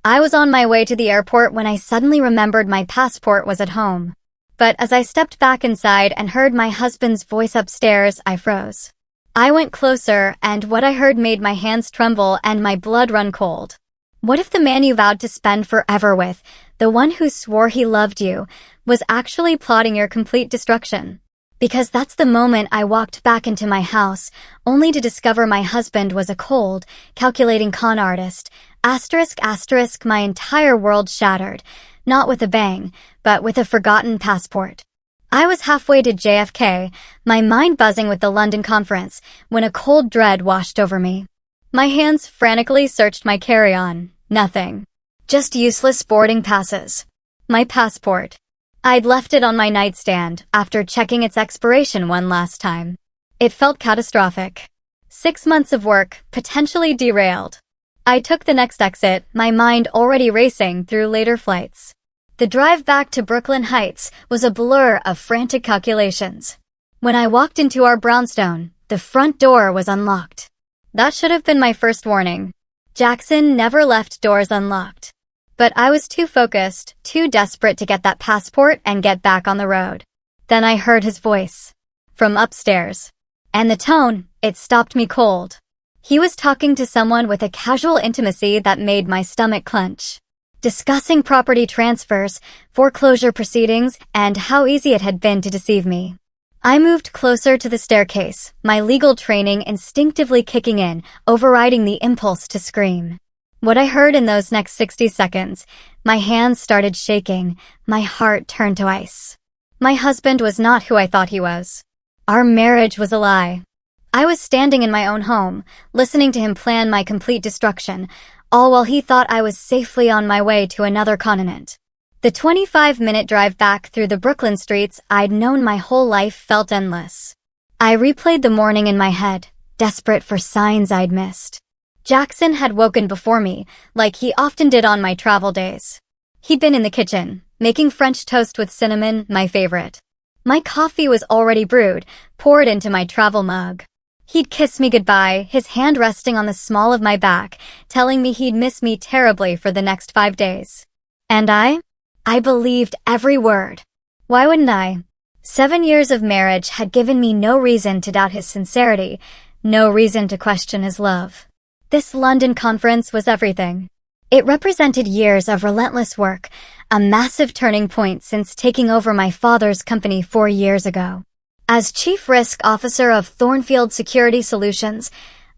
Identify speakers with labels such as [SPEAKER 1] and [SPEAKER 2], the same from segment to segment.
[SPEAKER 1] I was on my way to the airport when I suddenly remembered my passport was at home. But as I stepped back inside and heard my husband's voice upstairs, I froze. I went closer, and what I heard made my hands tremble and my blood run cold. What if the man you vowed to spend forever with, the one who swore he loved you, was actually plotting your complete destruction? Because that's the moment I walked back into my house, only to discover my husband was a cold, calculating con artist. ***, my entire world shattered, not with a bang, but with a forgotten passport. I was halfway to JFK, my mind buzzing with the London conference, when a cold dread washed over me. My hands frantically searched my carry-on. Nothing. Just useless boarding passes. My passport. I'd left it on my nightstand after checking its expiration one last time. It felt catastrophic. 6 months of work, potentially derailed. I took the next exit, my mind already racing through later flights. The drive back to Brooklyn Heights was a blur of frantic calculations. When I walked into our brownstone, the front door was unlocked. That should have been my first warning. Jackson never left doors unlocked. But I was too focused, too desperate to get that passport and get back on the road. Then I heard his voice. From upstairs. And the tone, it stopped me cold. He was talking to someone with a casual intimacy that made my stomach clench. Discussing property transfers, foreclosure proceedings, and how easy it had been to deceive me. I moved closer to the staircase, my legal training instinctively kicking in, overriding the impulse to scream. What I heard in those next 60 seconds, my hands started shaking, my heart turned to ice. My husband was not who I thought he was. Our marriage was a lie. I was standing in my own home, listening to him plan my complete destruction, all while he thought I was safely on my way to another continent. The 25-minute drive back through the Brooklyn streets I'd known my whole life felt endless. I replayed the morning in my head, desperate for signs I'd missed. Jackson had woken before me, like he often did on my travel days. He'd been in the kitchen, making French toast with cinnamon, my favorite. My coffee was already brewed, poured into my travel mug. He'd kiss me goodbye, his hand resting on the small of my back, telling me he'd miss me terribly for the next 5 days. And I believed every word. Why wouldn't I? 7 years of marriage had given me no reason to doubt his sincerity, no reason to question his love. This London conference was everything. It represented years of relentless work, a massive turning point since taking over my father's company 4 years ago. As Chief Risk Officer of Thornfield Security Solutions,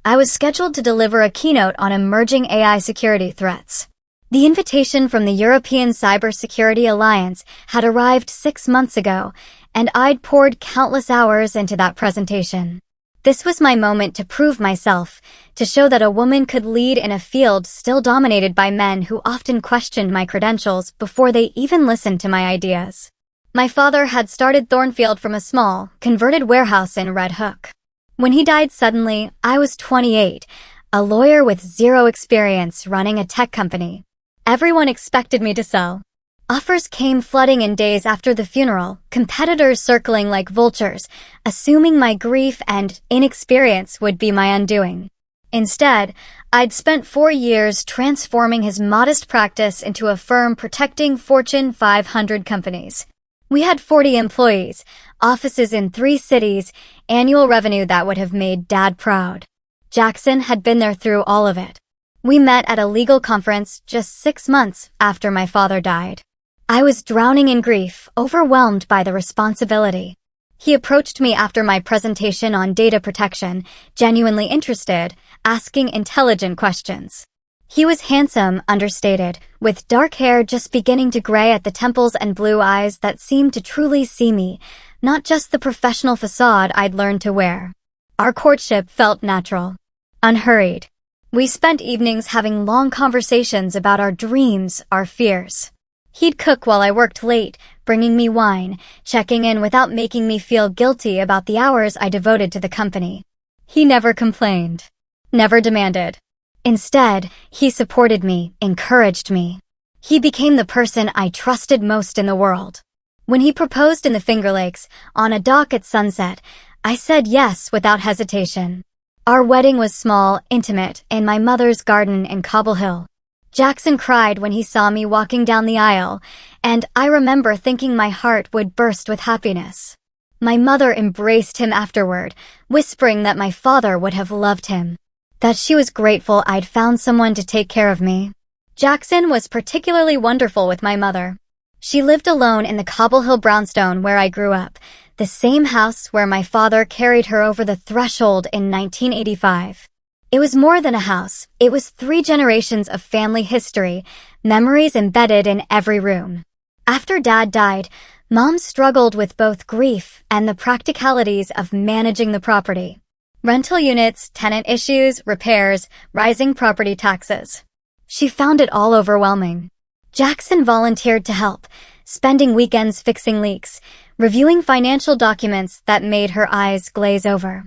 [SPEAKER 1] I was scheduled to deliver a keynote on emerging AI security threats. The invitation from the European Cybersecurity Alliance had arrived 6 months ago, and I'd poured countless hours into that presentation. This was my moment to prove myself, to show that a woman could lead in a field still dominated by men who often questioned my credentials before they even listened to my ideas. My father had started Thornfield from a small, converted warehouse in Red Hook. When he died suddenly, I was 28, a lawyer with zero experience running a tech company. Everyone expected me to sell. Offers came flooding in days after the funeral, competitors circling like vultures, assuming my grief and inexperience would be my undoing. Instead, I'd spent 4 years transforming his modest practice into a firm protecting Fortune 500 companies. We had 40 employees, offices in 3 cities, annual revenue that would have made Dad proud. Jackson had been there through all of it. We met at a legal conference just 6 months after my father died. I was drowning in grief, overwhelmed by the responsibility. He approached me after my presentation on data protection, genuinely interested, asking intelligent questions. He was handsome, understated, with dark hair just beginning to gray at the temples and blue eyes that seemed to truly see me, not just the professional facade I'd learned to wear. Our courtship felt natural, unhurried. We spent evenings having long conversations about our dreams, our fears. He'd cook while I worked late, bringing me wine, checking in without making me feel guilty about the hours I devoted to the company. He never complained, never demanded. Instead, he supported me, encouraged me. He became the person I trusted most in the world. When he proposed in the Finger Lakes, on a dock at sunset, I said yes without hesitation. Our wedding was small, intimate, in my mother's garden in Cobble Hill. Jackson cried when he saw me walking down the aisle, and I remember thinking my heart would burst with happiness. My mother embraced him afterward, whispering that my father would have loved him, that she was grateful I'd found someone to take care of me. Jackson was particularly wonderful with my mother. She lived alone in the Cobble Hill brownstone where I grew up, the same house where my father carried her over the threshold in 1985. It was more than a house, it was 3 generations of family history, memories embedded in every room. After Dad died, Mom struggled with both grief and the practicalities of managing the property. Rental units, tenant issues, repairs, rising property taxes. She found it all overwhelming. Jackson volunteered to help, spending weekends fixing leaks, reviewing financial documents that made her eyes glaze over.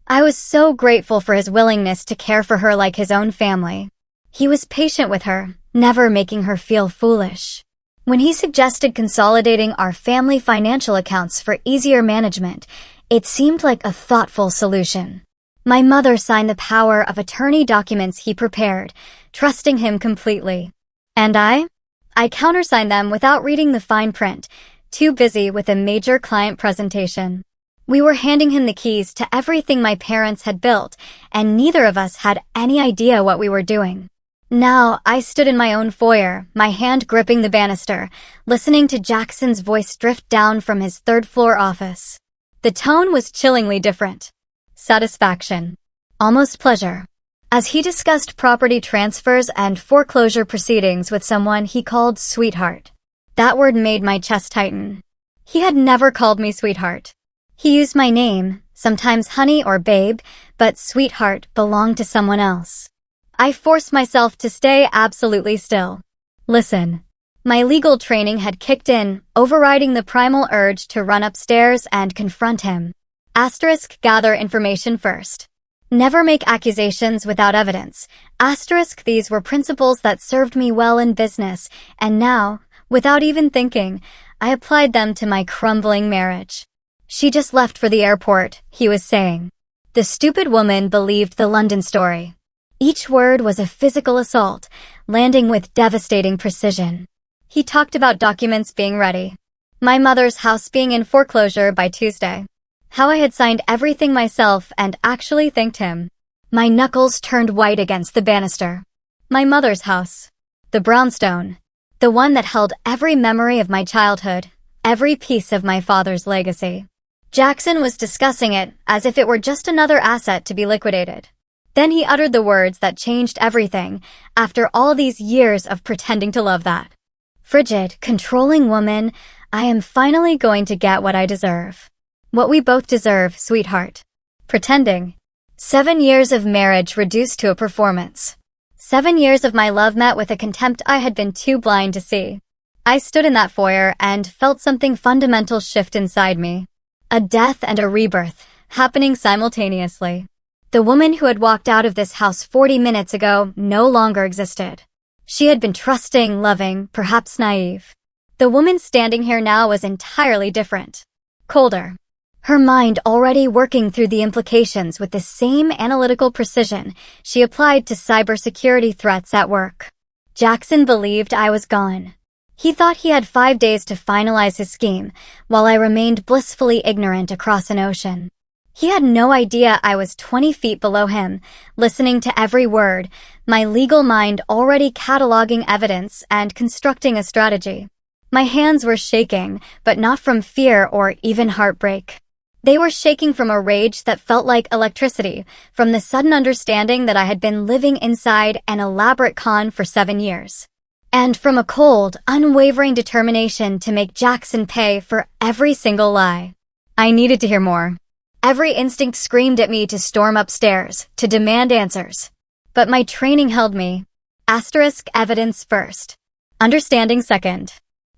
[SPEAKER 1] I was so grateful for his willingness to care for her like his own family. He was patient with her, never making her feel foolish. When he suggested consolidating our family financial accounts for easier management, it seemed like a thoughtful solution. My mother signed the power of attorney documents he prepared, trusting him completely. And I countersigned them without reading the fine print, too busy with a major client presentation. We were handing him the keys to everything my parents had built, and neither of us had any idea what we were doing. Now, I stood in my own foyer, my hand gripping the banister, listening to Jackson's voice drift down from his third-floor office. The tone was chillingly different. Satisfaction. Almost pleasure. As he discussed property transfers and foreclosure proceedings with someone he called sweetheart. That word made my chest tighten. He had never called me sweetheart. He used my name, sometimes honey or babe, but sweetheart belonged to someone else. I forced myself to stay absolutely still. Listen. My legal training had kicked in, overriding the primal urge to run upstairs and confront him. Gather information first. Never make accusations without evidence. These were principles that served me well in business, and now, without even thinking, I applied them to my crumbling marriage. She just left for the airport, he was saying. The stupid woman believed the London story. Each word was a physical assault, landing with devastating precision. He talked about documents being ready. My mother's house being in foreclosure by Tuesday. How I had signed everything myself and actually thanked him. My knuckles turned white against the banister. My mother's house. The brownstone. The one that held every memory of my childhood, every piece of my father's legacy. Jackson was discussing it as if it were just another asset to be liquidated. Then he uttered the words that changed everything, after all these years of pretending to love that. Frigid, controlling woman, I am finally going to get what I deserve. What we both deserve, sweetheart. Pretending. 7 years of marriage reduced to a performance. 7 years of my love met with a contempt I had been too blind to see. I stood in that foyer and felt something fundamental shift inside me. A death and a rebirth, happening simultaneously. The woman who had walked out of this house 40 minutes ago no longer existed. She had been trusting, loving, perhaps naive. The woman standing here now was entirely different. Colder. Her mind already working through the implications with the same analytical precision she applied to cybersecurity threats at work. Jackson believed I was gone. He thought he had 5 days to finalize his scheme, while I remained blissfully ignorant across an ocean. He had no idea I was 20 feet below him, listening to every word, my legal mind already cataloging evidence and constructing a strategy. My hands were shaking, but not from fear or even heartbreak. They were shaking from a rage that felt like electricity, from the sudden understanding that I had been living inside an elaborate con for 7 years. And from a cold, unwavering determination to make Jackson pay for every single lie. I needed to hear more. Every instinct screamed at me to storm upstairs, to demand answers. But my training held me. Evidence first. Understanding second.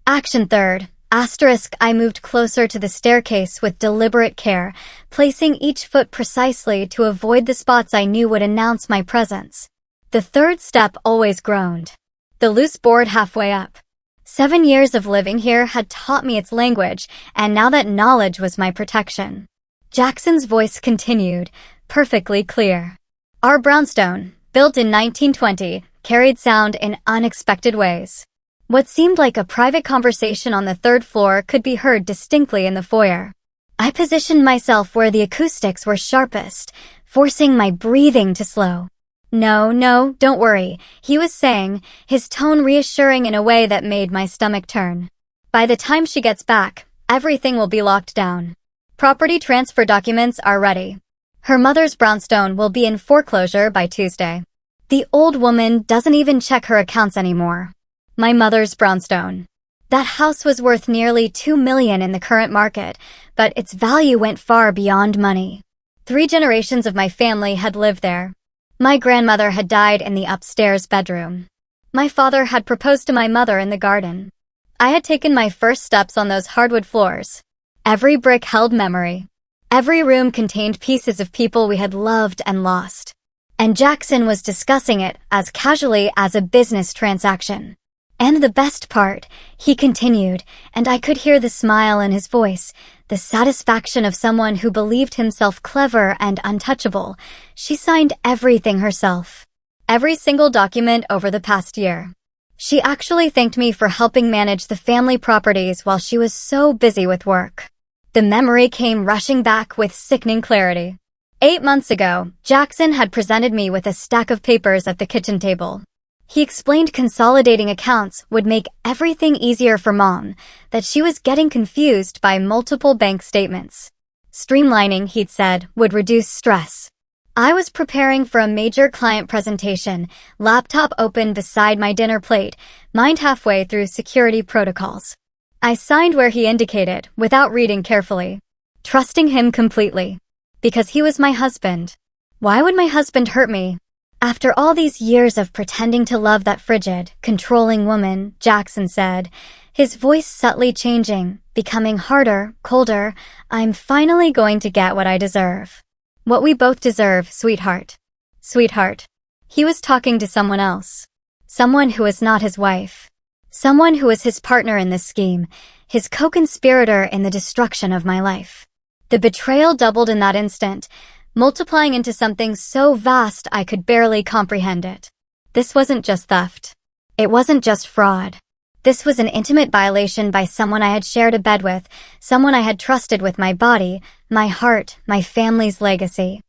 [SPEAKER 1] Action third. I moved closer to the staircase with deliberate care, placing each foot precisely to avoid the spots I knew would announce my presence. The third step always groaned. The loose board halfway up. 7 years of living here had taught me its language, and now that knowledge was my protection. Jackson's voice continued, perfectly clear. Our brownstone, built in 1920, carried sound in unexpected ways. What seemed like a private conversation on the third floor could be heard distinctly in the foyer. I positioned myself where the acoustics were sharpest, forcing my breathing to slow. No, don't worry, he was saying, his tone reassuring in a way that made my stomach turn. By the time she gets back, everything will be locked down. Property transfer documents are ready. Her mother's brownstone will be in foreclosure by Tuesday. The old woman doesn't even check her accounts anymore. My mother's brownstone. That house was worth nearly $2 million in the current market, but its value went far beyond money. 3 generations of my family had lived there. My grandmother had died in the upstairs bedroom. My father had proposed to my mother in the garden. I had taken my first steps on those hardwood floors. Every brick held memory. Every room contained pieces of people we had loved and lost. And Jackson was discussing it as casually as a business transaction. And the best part, he continued, and I could hear the smile in his voice, the satisfaction of someone who believed himself clever and untouchable. She signed everything herself. Every single document over the past year. She actually thanked me for helping manage the family properties while she was so busy with work. The memory came rushing back with sickening clarity. 8 months ago, Jackson had presented me with a stack of papers at the kitchen table. He explained consolidating accounts would make everything easier for Mom, that she was getting confused by multiple bank statements. Streamlining, he'd said, would reduce stress. I was preparing for a major client presentation, laptop open beside my dinner plate, mind halfway through security protocols. I signed where he indicated, without reading carefully, trusting him completely. Because he was my husband. Why would my husband hurt me? After all these years of pretending to love that frigid, controlling woman, Jackson said, his voice subtly changing, becoming harder, colder, I'm finally going to get what I deserve. What we both deserve, sweetheart. Sweetheart. He was talking to someone else. Someone who was not his wife. Someone who was his partner in this scheme, his co-conspirator in the destruction of my life. The betrayal doubled in that instant, multiplying into something so vast I could barely comprehend it. This wasn't just theft. It wasn't just fraud. This was an intimate violation by someone I had shared a bed with, someone I had trusted with my body, my heart, my family's legacy.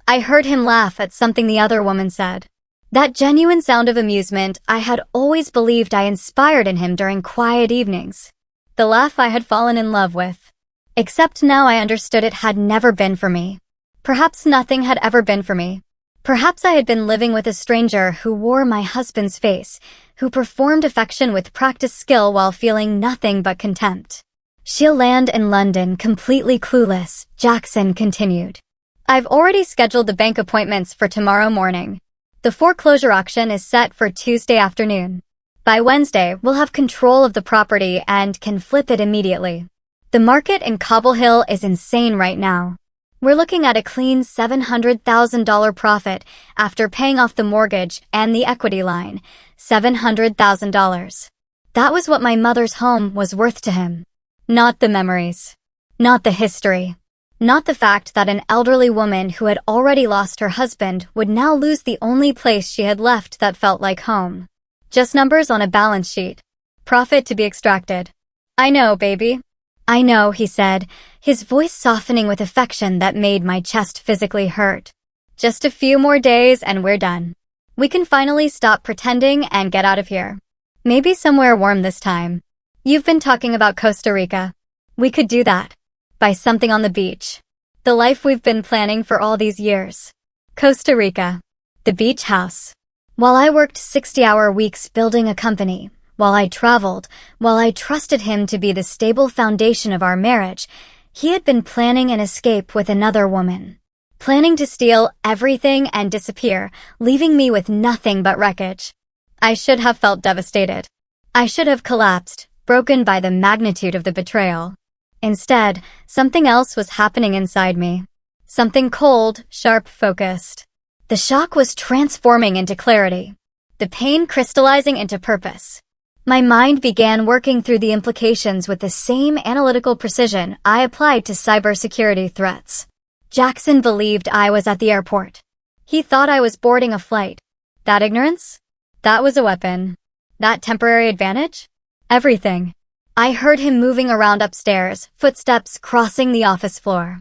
[SPEAKER 1] I heard him laugh at something the other woman said. That genuine sound of amusement I had always believed I inspired in him during quiet evenings. The laugh I had fallen in love with. Except now I understood it had never been for me. Perhaps nothing had ever been for me. Perhaps I had been living with a stranger who wore my husband's face, who performed affection with practiced skill while feeling nothing but contempt. She'll land in London completely clueless, Jackson continued. I've already scheduled the bank appointments for tomorrow morning. The foreclosure auction is set for Tuesday afternoon. By Wednesday, we'll have control of the property and can flip it immediately. The market in Cobble Hill is insane right now. We're looking at a clean $700,000 profit after paying off the mortgage and the equity line. $700,000. That was what my mother's home was worth to him. Not the memories. Not the history. Not the fact that an elderly woman who had already lost her husband would now lose the only place she had left that felt like home. Just numbers on a balance sheet. Profit to be extracted. I know, baby. I know, he said, his voice softening with affection that made my chest physically hurt. Just a few more days and we're done. We can finally stop pretending and get out of here. Maybe somewhere warm this time. You've been talking about Costa Rica. We could do that. Buy something on the beach. The life we've been planning for all these years. Costa Rica. The beach house. While I worked 60-hour weeks building a company, while I traveled, while I trusted him to be the stable foundation of our marriage, he had been planning an escape with another woman. Planning to steal everything and disappear, leaving me with nothing but wreckage. I should have felt devastated. I should have collapsed, broken by the magnitude of the betrayal. Instead, something else was happening inside me. Something cold, sharp, focused. The shock was transforming into clarity. The pain crystallizing into purpose. My mind began working through the implications with the same analytical precision I applied to cybersecurity threats. Jackson believed I was at the airport. He thought I was boarding a flight. That ignorance? That was a weapon. That temporary advantage? Everything. I heard him moving around upstairs, footsteps crossing the office floor.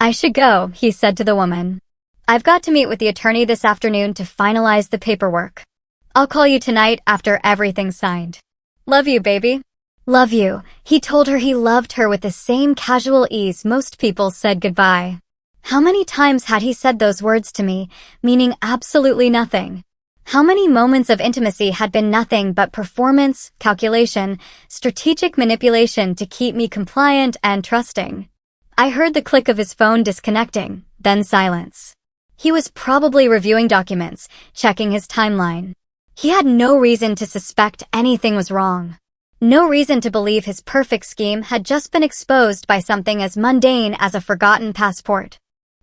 [SPEAKER 1] I should go, he said to the woman. I've got to meet with the attorney this afternoon to finalize the paperwork. I'll call you tonight after everything's signed. Love you, baby. Love you. He told her he loved her with the same casual ease most people said goodbye. How many times had he said those words to me, meaning absolutely nothing? How many moments of intimacy had been nothing but performance, calculation, strategic manipulation to keep me compliant and trusting? I heard the click of his phone disconnecting, then silence. He was probably reviewing documents, checking his timeline. He had no reason to suspect anything was wrong. No reason to believe his perfect scheme had just been exposed by something as mundane as a forgotten passport.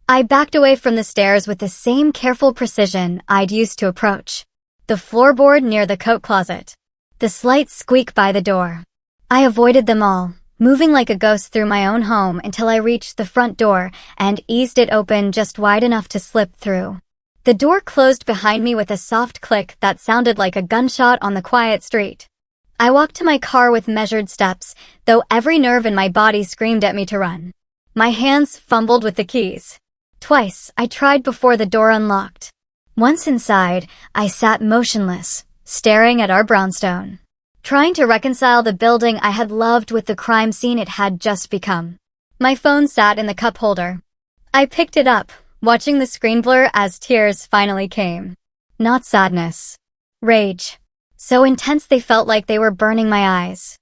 [SPEAKER 1] I backed away from the stairs with the same careful precision I'd used to approach. The floorboard near the coat closet. The slight squeak by the door. I avoided them all, moving like a ghost through my own home until I reached the front door and eased it open just wide enough to slip through. The door closed behind me with a soft click that sounded like a gunshot on the quiet street. I walked to my car with measured steps, though every nerve in my body screamed at me to run. My hands fumbled with the keys. Twice, I tried before the door unlocked. Once inside, I sat motionless, staring at our brownstone, trying to reconcile the building I had loved with the crime scene it had just become. My phone sat in the cup holder. I picked it up, watching the screen blur as tears finally came. Not sadness. Rage. So intense they felt like they were burning my eyes.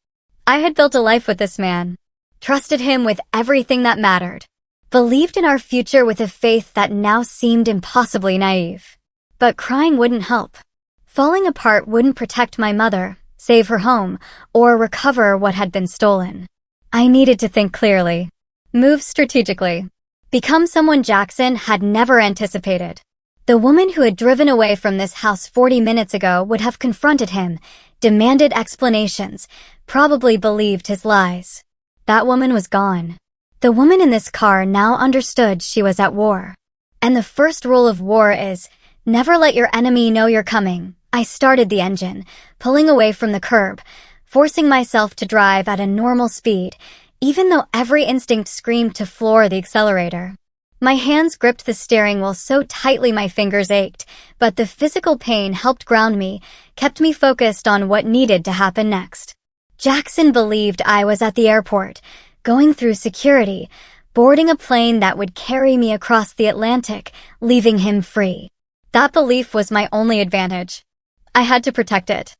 [SPEAKER 1] I had built a life with this man. Trusted him with everything that mattered. Believed in our future with a faith that now seemed impossibly naive. But crying wouldn't help. Falling apart wouldn't protect my mother, save her home, or recover what had been stolen. I needed to think clearly. Move strategically. Become someone Jackson had never anticipated. The woman who had driven away from this house 40 minutes ago would have confronted him, demanded explanations, probably believed his lies. That woman was gone. The woman in this car now understood she was at war. And the first rule of war is, never let your enemy know you're coming. I started the engine, pulling away from the curb, forcing myself to drive at a normal speed, even though every instinct screamed to floor the accelerator. My hands gripped the steering wheel so tightly my fingers ached, but the physical pain helped ground me, kept me focused on what needed to happen next. Jackson believed I was at the airport, going through security, boarding a plane that would carry me across the Atlantic, leaving him free. That belief was my only advantage. I had to protect it.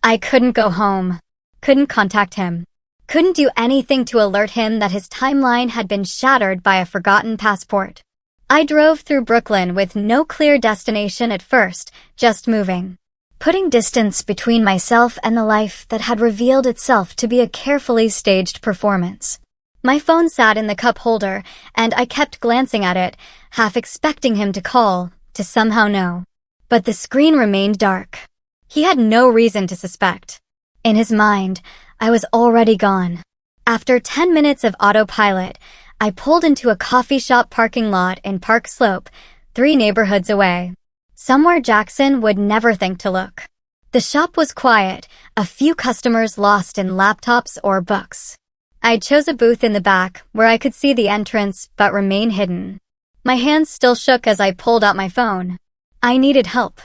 [SPEAKER 1] I couldn't go home. Couldn't contact him. Couldn't do anything to alert him that his timeline had been shattered by a forgotten passport. I drove through Brooklyn with no clear destination at first, just moving. Putting distance between myself and the life that had revealed itself to be a carefully staged performance. My phone sat in the cup holder, and I kept glancing at it, half expecting him to call, to somehow know. But the screen remained dark. He had no reason to suspect. In his mind, I was already gone. After 10 minutes of autopilot, I pulled into a coffee shop parking lot in Park Slope, 3 neighborhoods away. Somewhere Jackson would never think to look. The shop was quiet, a few customers lost in laptops or books. I chose a booth in the back where I could see the entrance but remain hidden. My hands still shook as I pulled out my phone. I needed help.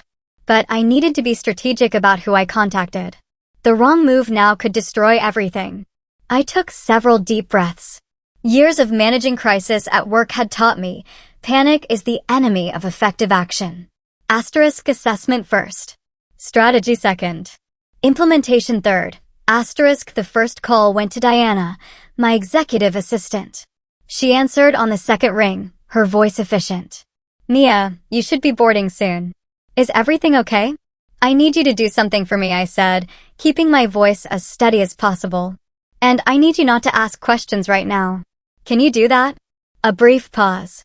[SPEAKER 1] But I needed to be strategic about who I contacted. The wrong move now could destroy everything. I took several deep breaths. Years of managing crisis at work had taught me, panic is the enemy of effective action. Asterisk assessment first. Strategy second. Implementation third. Asterisk the first call went to Diana, my executive assistant. She answered on the second ring, her voice efficient. Mia, you should be boarding soon. Is everything okay? I need you to do something for me, I said, keeping my voice as steady as possible. And I need you not to ask questions right now. Can you do that? A brief pause.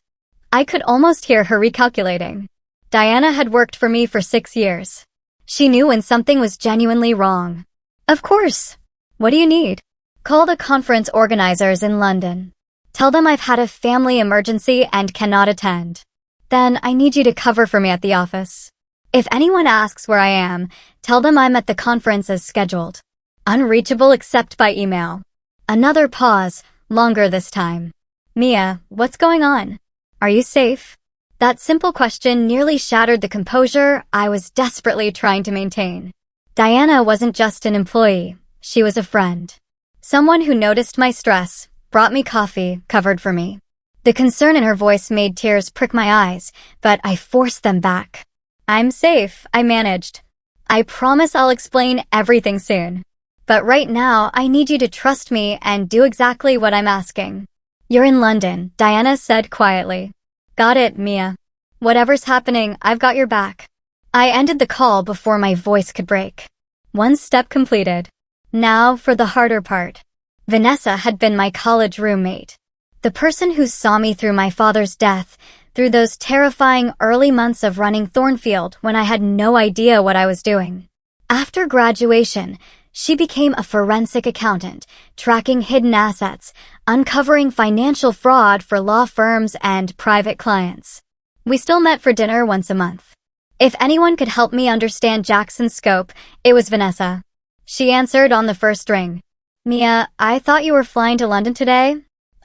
[SPEAKER 1] I could almost hear her recalculating. Diana had worked for me for 6 years. She knew when something was genuinely wrong. Of course. What do you need? Call the conference organizers in London. Tell them I've had a family emergency and cannot attend. Then I need you to cover for me at the office. If anyone asks where I am, tell them I'm at the conference as scheduled. Unreachable except by email. Another pause, longer this time. Mia, what's going on? Are you safe? That simple question nearly shattered the composure I was desperately trying to maintain. Diana wasn't just an employee, she was a friend. Someone who noticed my stress, brought me coffee, covered for me. The concern in her voice made tears prick my eyes, but I forced them back. I'm safe, I managed. I promise I'll explain everything soon. But right now, I need you to trust me and do exactly what I'm asking. You're in London, Diana said quietly. Got it, Mia. Whatever's happening, I've got your back. I ended the call before my voice could break. One step completed. Now for the harder part. Vanessa had been my college roommate. The person who saw me through my father's death, through those terrifying early months of running Thornfield when I had no idea what I was doing. After graduation, she became a forensic accountant, tracking hidden assets, uncovering financial fraud for law firms and private clients. We still met for dinner once a month. If anyone could help me understand Jackson's scope, it was Vanessa. She answered on the first ring. Mia, I thought you were flying to London today?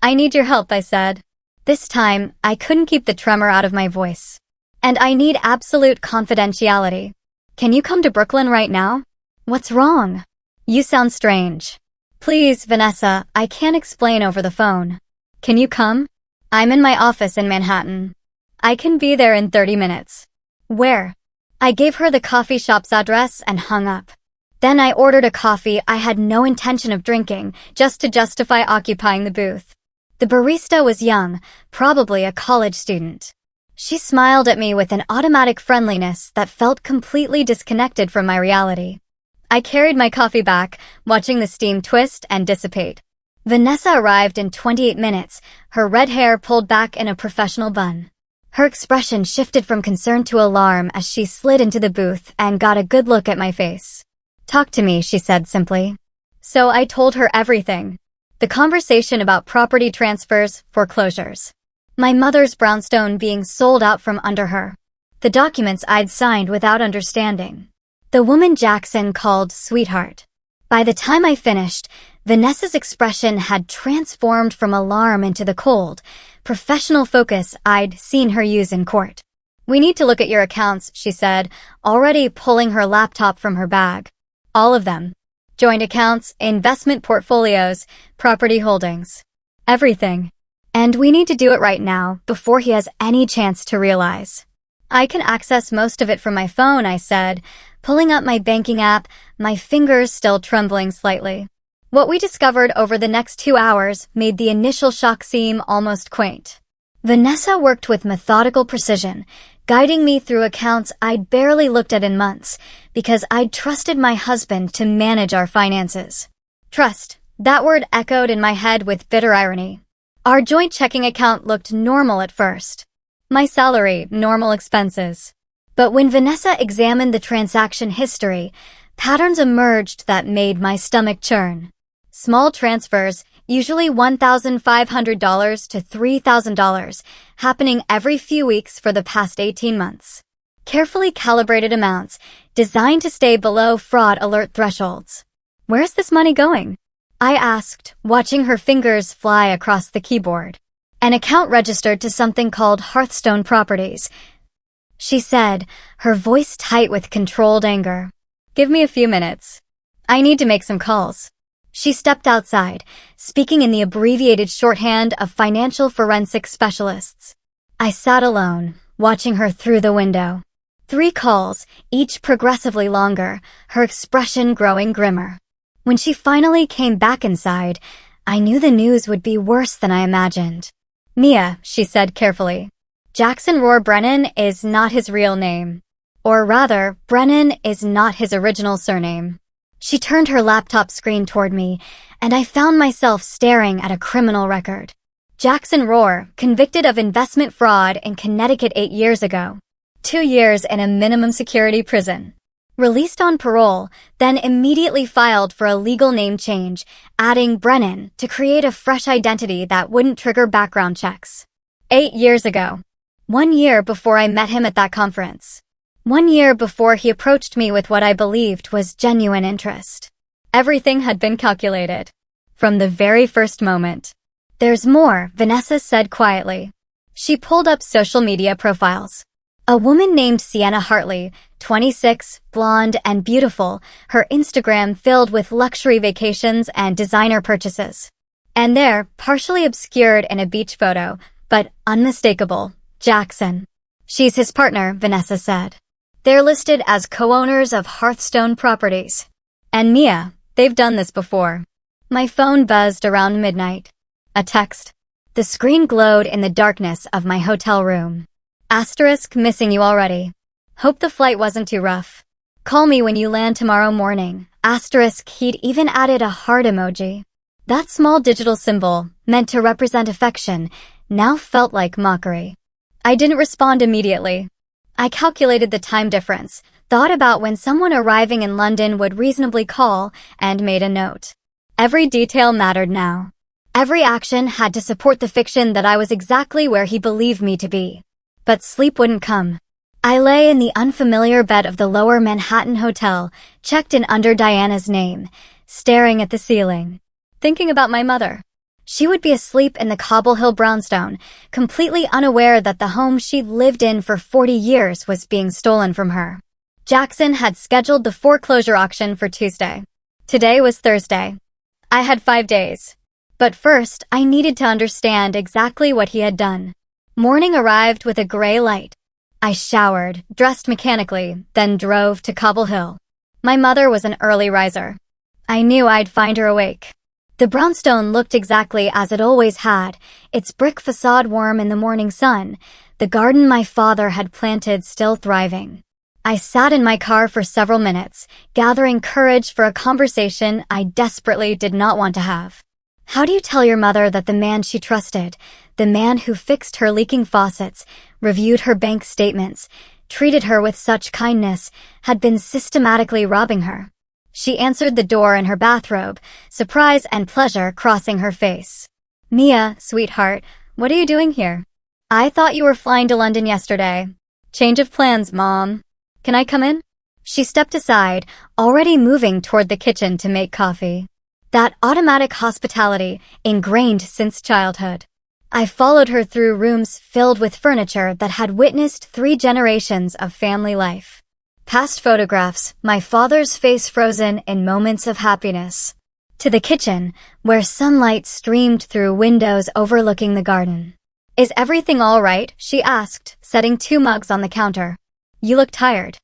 [SPEAKER 1] I need your help, I said. This time, I couldn't keep the tremor out of my voice. And I need absolute confidentiality. Can you come to Brooklyn right now? What's wrong? You sound strange. Please, Vanessa, I can't explain over the phone. Can you come? I'm in my office in Manhattan. I can be there in 30 minutes. Where? I gave her the coffee shop's address and hung up. Then I ordered a coffee I had no intention of drinking, just to justify occupying the booth. The barista was young, probably a college student. She smiled at me with an automatic friendliness that felt completely disconnected from my reality. I carried my coffee back, watching the steam twist and dissipate. Vanessa arrived in 28 minutes, her red hair pulled back in a professional bun. Her expression shifted from concern to alarm as she slid into the booth and got a good look at my face. Talk to me, she said simply. So I told her everything. The conversation about property transfers, foreclosures. My mother's brownstone being sold out from under her. The documents I'd signed without understanding. The woman Jackson called sweetheart. By the time I finished, Vanessa's expression had transformed from alarm into the cold, professional focus I'd seen her use in court. We need to look at your accounts, she said, already pulling her laptop from her bag. All of them. Joint accounts, investment portfolios, property holdings. Everything. And we need to do it right now, before he has any chance to realize. I can access most of it from my phone, I said, pulling up my banking app, my fingers still trembling slightly. What we discovered over the next 2 hours made the initial shock seem almost quaint. Vanessa worked with methodical precision, guiding me through accounts I'd barely looked at in months, because I'd trusted my husband to manage our finances. Trust, that word echoed in my head with bitter irony. Our joint checking account looked normal at first. My salary, normal expenses. But when Vanessa examined the transaction history, patterns emerged that made my stomach churn. Small transfers, usually $1,500 to $3,000, happening every few weeks for the past 18 months. Carefully calibrated amounts, designed to stay below fraud alert thresholds. Where's this money going? I asked, watching her fingers fly across the keyboard. An account registered to something called Hearthstone Properties. She said, her voice tight with controlled anger. Give me a few minutes. I need to make some calls. She stepped outside, speaking in the abbreviated shorthand of financial forensic specialists. I sat alone, watching her through the window. 3 calls, each progressively longer, her expression growing grimmer. When she finally came back inside, I knew the news would be worse than I imagined. Mia, she said carefully. Jackson Rohr Brennan is not his real name. Or rather, Brennan is not his original surname. She turned her laptop screen toward me, and I found myself staring at a criminal record. Jackson Rohr, convicted of investment fraud in Connecticut 8 years ago. 2 years in a minimum security prison. Released on parole, then immediately filed for a legal name change, adding Brennan to create a fresh identity that wouldn't trigger background checks. 8 years ago. 1 year before I met him at that conference. 1 year before he approached me with what I believed was genuine interest. Everything had been calculated. From the very first moment. There's more, Vanessa said quietly. She pulled up social media profiles. A woman named Sienna Hartley, 26, blonde and beautiful, her Instagram filled with luxury vacations and designer purchases. And there, partially obscured in a beach photo, but unmistakable, Jackson. She's his partner, Vanessa said. They're listed as co-owners of Hearthstone Properties. And Mia, they've done this before. My phone buzzed around midnight. A text. The screen glowed in the darkness of my hotel room. Asterisk, missing you already. Hope the flight wasn't too rough. Call me when you land tomorrow morning. Asterisk, he'd even added a heart emoji. That small digital symbol, meant to represent affection, now felt like mockery. I didn't respond immediately. I calculated the time difference, thought about when someone arriving in London would reasonably call, and made a note. Every detail mattered now. Every action had to support the fiction that I was exactly where he believed me to be. But sleep wouldn't come. I lay in the unfamiliar bed of the Lower Manhattan Hotel, checked in under Diana's name, staring at the ceiling, thinking about my mother. She would be asleep in the Cobble Hill brownstone, completely unaware that the home she'd lived in for 40 years was being stolen from her. Jackson had scheduled the foreclosure auction for Tuesday. Today was Thursday. I had 5 days. But first, I needed to understand exactly what he had done. Morning arrived with a gray light. I showered, dressed mechanically, then drove to Cobble Hill. My mother was an early riser. I knew I'd find her awake. The brownstone looked exactly as it always had, its brick facade warm in the morning sun, the garden my father had planted still thriving. I sat in my car for several minutes, gathering courage for a conversation I desperately did not want to have. How do you tell your mother that the man she trusted, the man who fixed her leaking faucets, reviewed her bank statements, treated her with such kindness, had been systematically robbing her? She answered the door in her bathrobe, surprise and pleasure crossing her face. Mia, sweetheart, what are you doing here? I thought you were flying to London yesterday. Change of plans, Mom. Can I come in? She stepped aside, already moving toward the kitchen to make coffee. That automatic hospitality, ingrained since childhood. I followed her through rooms filled with furniture that had witnessed 3 generations of family life. Past photographs, my father's face frozen in moments of happiness. To the kitchen, where sunlight streamed through windows overlooking the garden. Is everything all right? She asked, setting 2 mugs on the counter. You look tired.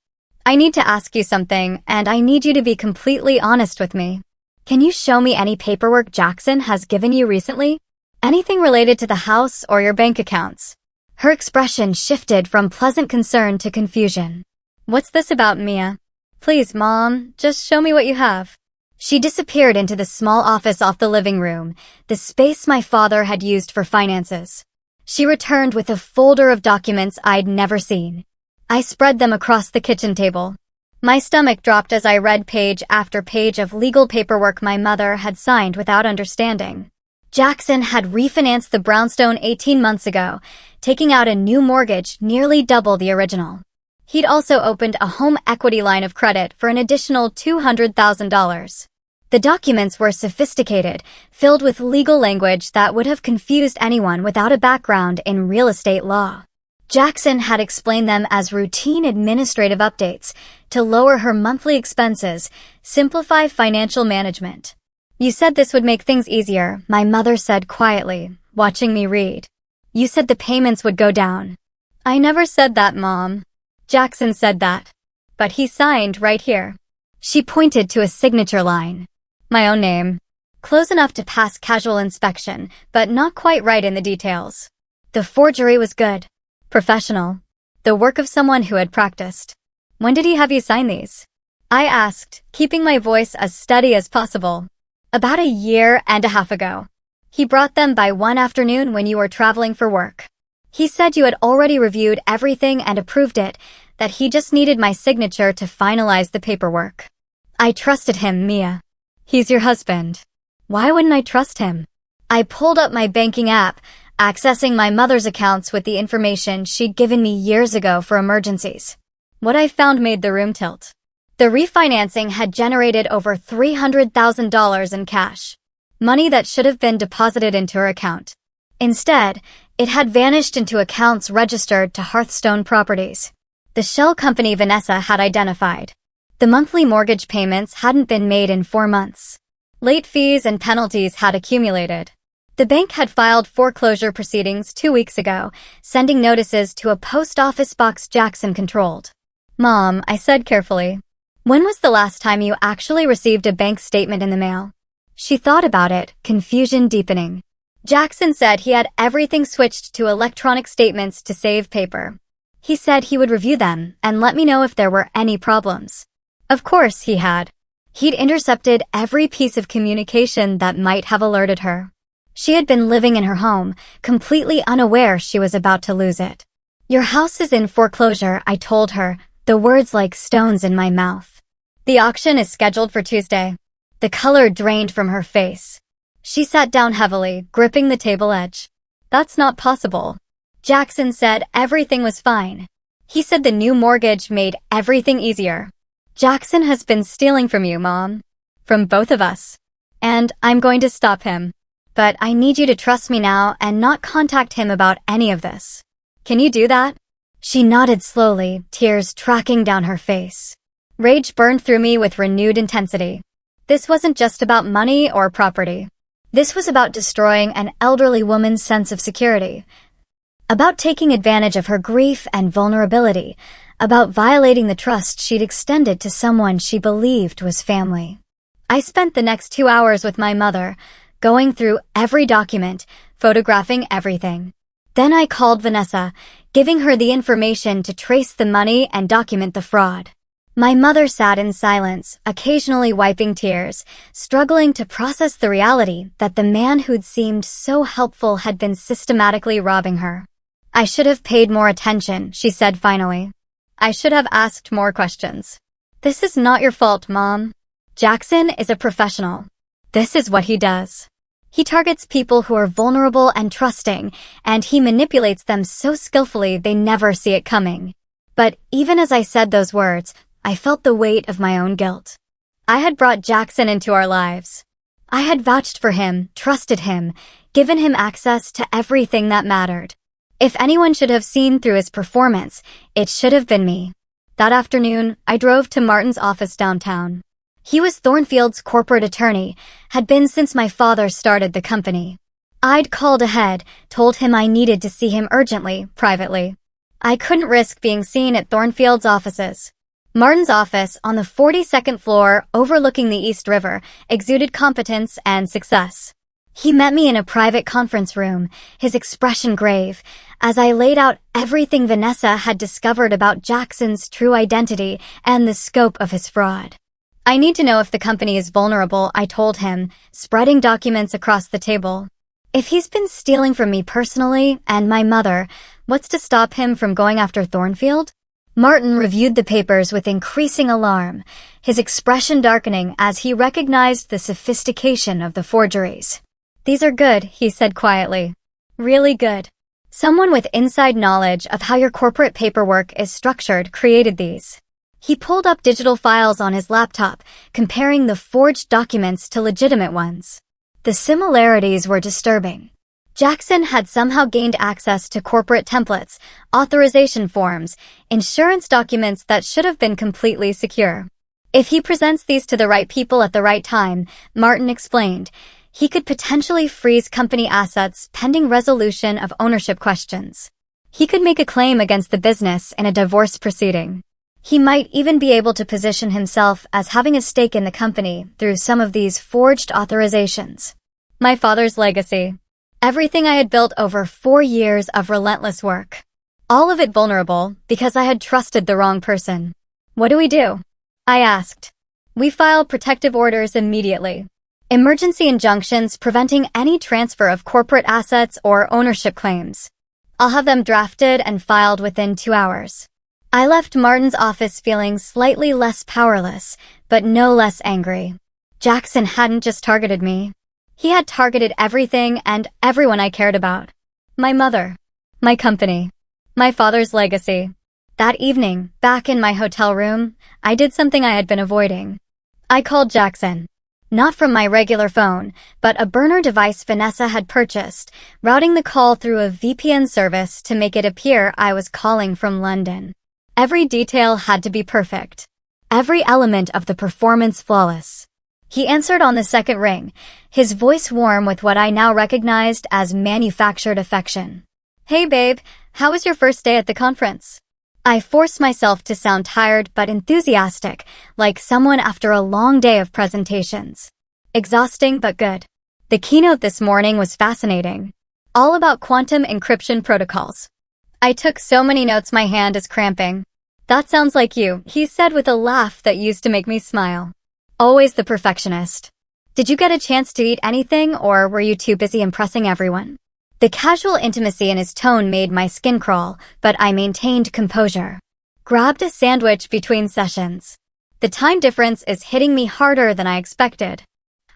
[SPEAKER 1] I need to ask you something, and I need you to be completely honest with me. Can you show me any paperwork Jackson has given you recently? Anything related to the house or your bank accounts? Her expression shifted from pleasant concern to confusion. What's this about, Mia? Please, Mom, just show me what you have. She disappeared into the small office off the living room, the space my father had used for finances. She returned with a folder of documents I'd never seen. I spread them across the kitchen table. My stomach dropped as I read page after page of legal paperwork my mother had signed without understanding. Jackson had refinanced the brownstone 18 months ago, taking out a new mortgage nearly double the original. He'd also opened a home equity line of credit for an additional $200,000. The documents were sophisticated, filled with legal language that would have confused anyone without a background in real estate law. Jackson had explained them as routine administrative updates to lower her monthly expenses, simplify financial management. You said this would make things easier, my mother said quietly, watching me read. You said the payments would go down. I never said that, Mom. Jackson said that. But he signed right here. She pointed to a signature line. My own name. Close enough to pass casual inspection, but not quite right in the details. The forgery was good. Professional. The work of someone who had practiced. When did he have you sign these? I asked, keeping my voice as steady as possible. About 1.5 years ago. He brought them by one afternoon when you were traveling for work. He said you had already reviewed everything and approved it, that he just needed my signature to finalize the paperwork. I trusted him, Mia. He's your husband. Why wouldn't I trust him? I pulled up my banking app, accessing my mother's accounts with the information she'd given me years ago for emergencies. What I found made the room tilt. The refinancing had generated over $300,000 in cash. Money that should have been deposited into her account. Instead, it had vanished into accounts registered to Hearthstone Properties, the shell company Vanessa had identified. The monthly mortgage payments hadn't been made in 4 months. Late fees and penalties had accumulated. The bank had filed foreclosure proceedings 2 weeks ago, sending notices to a post office box Jackson controlled. "Mom," I said carefully, "when was the last time you actually received a bank statement in the mail?" She thought about it, confusion deepening. Jackson said he had everything switched to electronic statements to save paper. He said he would review them and let me know if there were any problems. Of course he had. He'd intercepted every piece of communication that might have alerted her. She had been living in her home, completely unaware she was about to lose it. "Your house is in foreclosure," I told her, the words like stones in my mouth. "The auction is scheduled for Tuesday." The color drained from her face. She sat down heavily, gripping the table edge. "That's not possible." Jackson said everything was fine. He said the new mortgage made everything easier. "Jackson has been stealing from you, Mom. From both of us. And I'm going to stop him. But I need you to trust me now and not contact him about any of this. Can you do that?" She nodded slowly, tears tracking down her face. Rage burned through me with renewed intensity. This wasn't just about money or property. This was about destroying an elderly woman's sense of security. About taking advantage of her grief and vulnerability. About violating the trust she'd extended to someone she believed was family. I spent the next 2 hours with my mother, going through every document, photographing everything. Then I called Vanessa, giving her the information to trace the money and document the fraud. My mother sat in silence, occasionally wiping tears, struggling to process the reality that the man who'd seemed so helpful had been systematically robbing her. "I should have paid more attention," she said finally. "I should have asked more questions." "This is not your fault, Mom. Jackson is a professional. This is what he does. He targets people who are vulnerable and trusting, and he manipulates them so skillfully they never see it coming." But even as I said those words, I felt the weight of my own guilt. I had brought Jackson into our lives. I had vouched for him, trusted him, given him access to everything that mattered. If anyone should have seen through his performance, it should have been me. That afternoon, I drove to Martin's office downtown. He was Thornfield's corporate attorney, had been since my father started the company. I'd called ahead, told him I needed to see him urgently, privately. I couldn't risk being seen at Thornfield's offices. Martin's office, on the 42nd floor overlooking the East River, exuded competence and success. He met me in a private conference room, his expression grave, as I laid out everything Vanessa had discovered about Jackson's true identity and the scope of his fraud. "I need to know if the company is vulnerable," I told him, spreading documents across the table. "If he's been stealing from me personally and my mother, what's to stop him from going after Thornfield?" Martin reviewed the papers with increasing alarm, his expression darkening as he recognized the sophistication of the forgeries. "These are good," he said quietly. "Really good. Someone with inside knowledge of how your corporate paperwork is structured created these." He pulled up digital files on his laptop, comparing the forged documents to legitimate ones. The similarities were disturbing. Jackson had somehow gained access to corporate templates, authorization forms, insurance documents that should have been completely secure. If he presents these to the right people at the right time, Martin explained, he could potentially freeze company assets pending resolution of ownership questions. He could make a claim against the business in a divorce proceeding. He might even be able to position himself as having a stake in the company through some of these forged authorizations. My father's legacy. Everything I had built over 4 years of relentless work. All of it vulnerable because I had trusted the wrong person. "What do we do?" I asked. "We file protective orders immediately. Emergency injunctions preventing any transfer of corporate assets or ownership claims. I'll have them drafted and filed within 2 hours." I left Martin's office feeling slightly less powerless, but no less angry. Jackson hadn't just targeted me. He had targeted everything and everyone I cared about. My mother. My company. My father's legacy. That evening, back in my hotel room, I did something I had been avoiding. I called Jackson. Not from my regular phone, but a burner device Vanessa had purchased, routing the call through a VPN service to make it appear I was calling from London. Every detail had to be perfect. Every element of the performance flawless. He answered on the second ring, his voice warm with what I now recognized as manufactured affection. "Hey babe, how was your first day at the conference?" I forced myself to sound tired but enthusiastic, like someone after a long day of presentations. Exhausting but good. The keynote this morning was fascinating. All about quantum encryption protocols. I took so many notes my hand is cramping. "That sounds like you," he said with a laugh that used to make me smile. Always the perfectionist. "Did you get a chance to eat anything, or were you too busy impressing everyone?" The casual intimacy in his tone made my skin crawl, but I maintained composure. Grabbed a sandwich between sessions. The time difference is hitting me harder than I expected.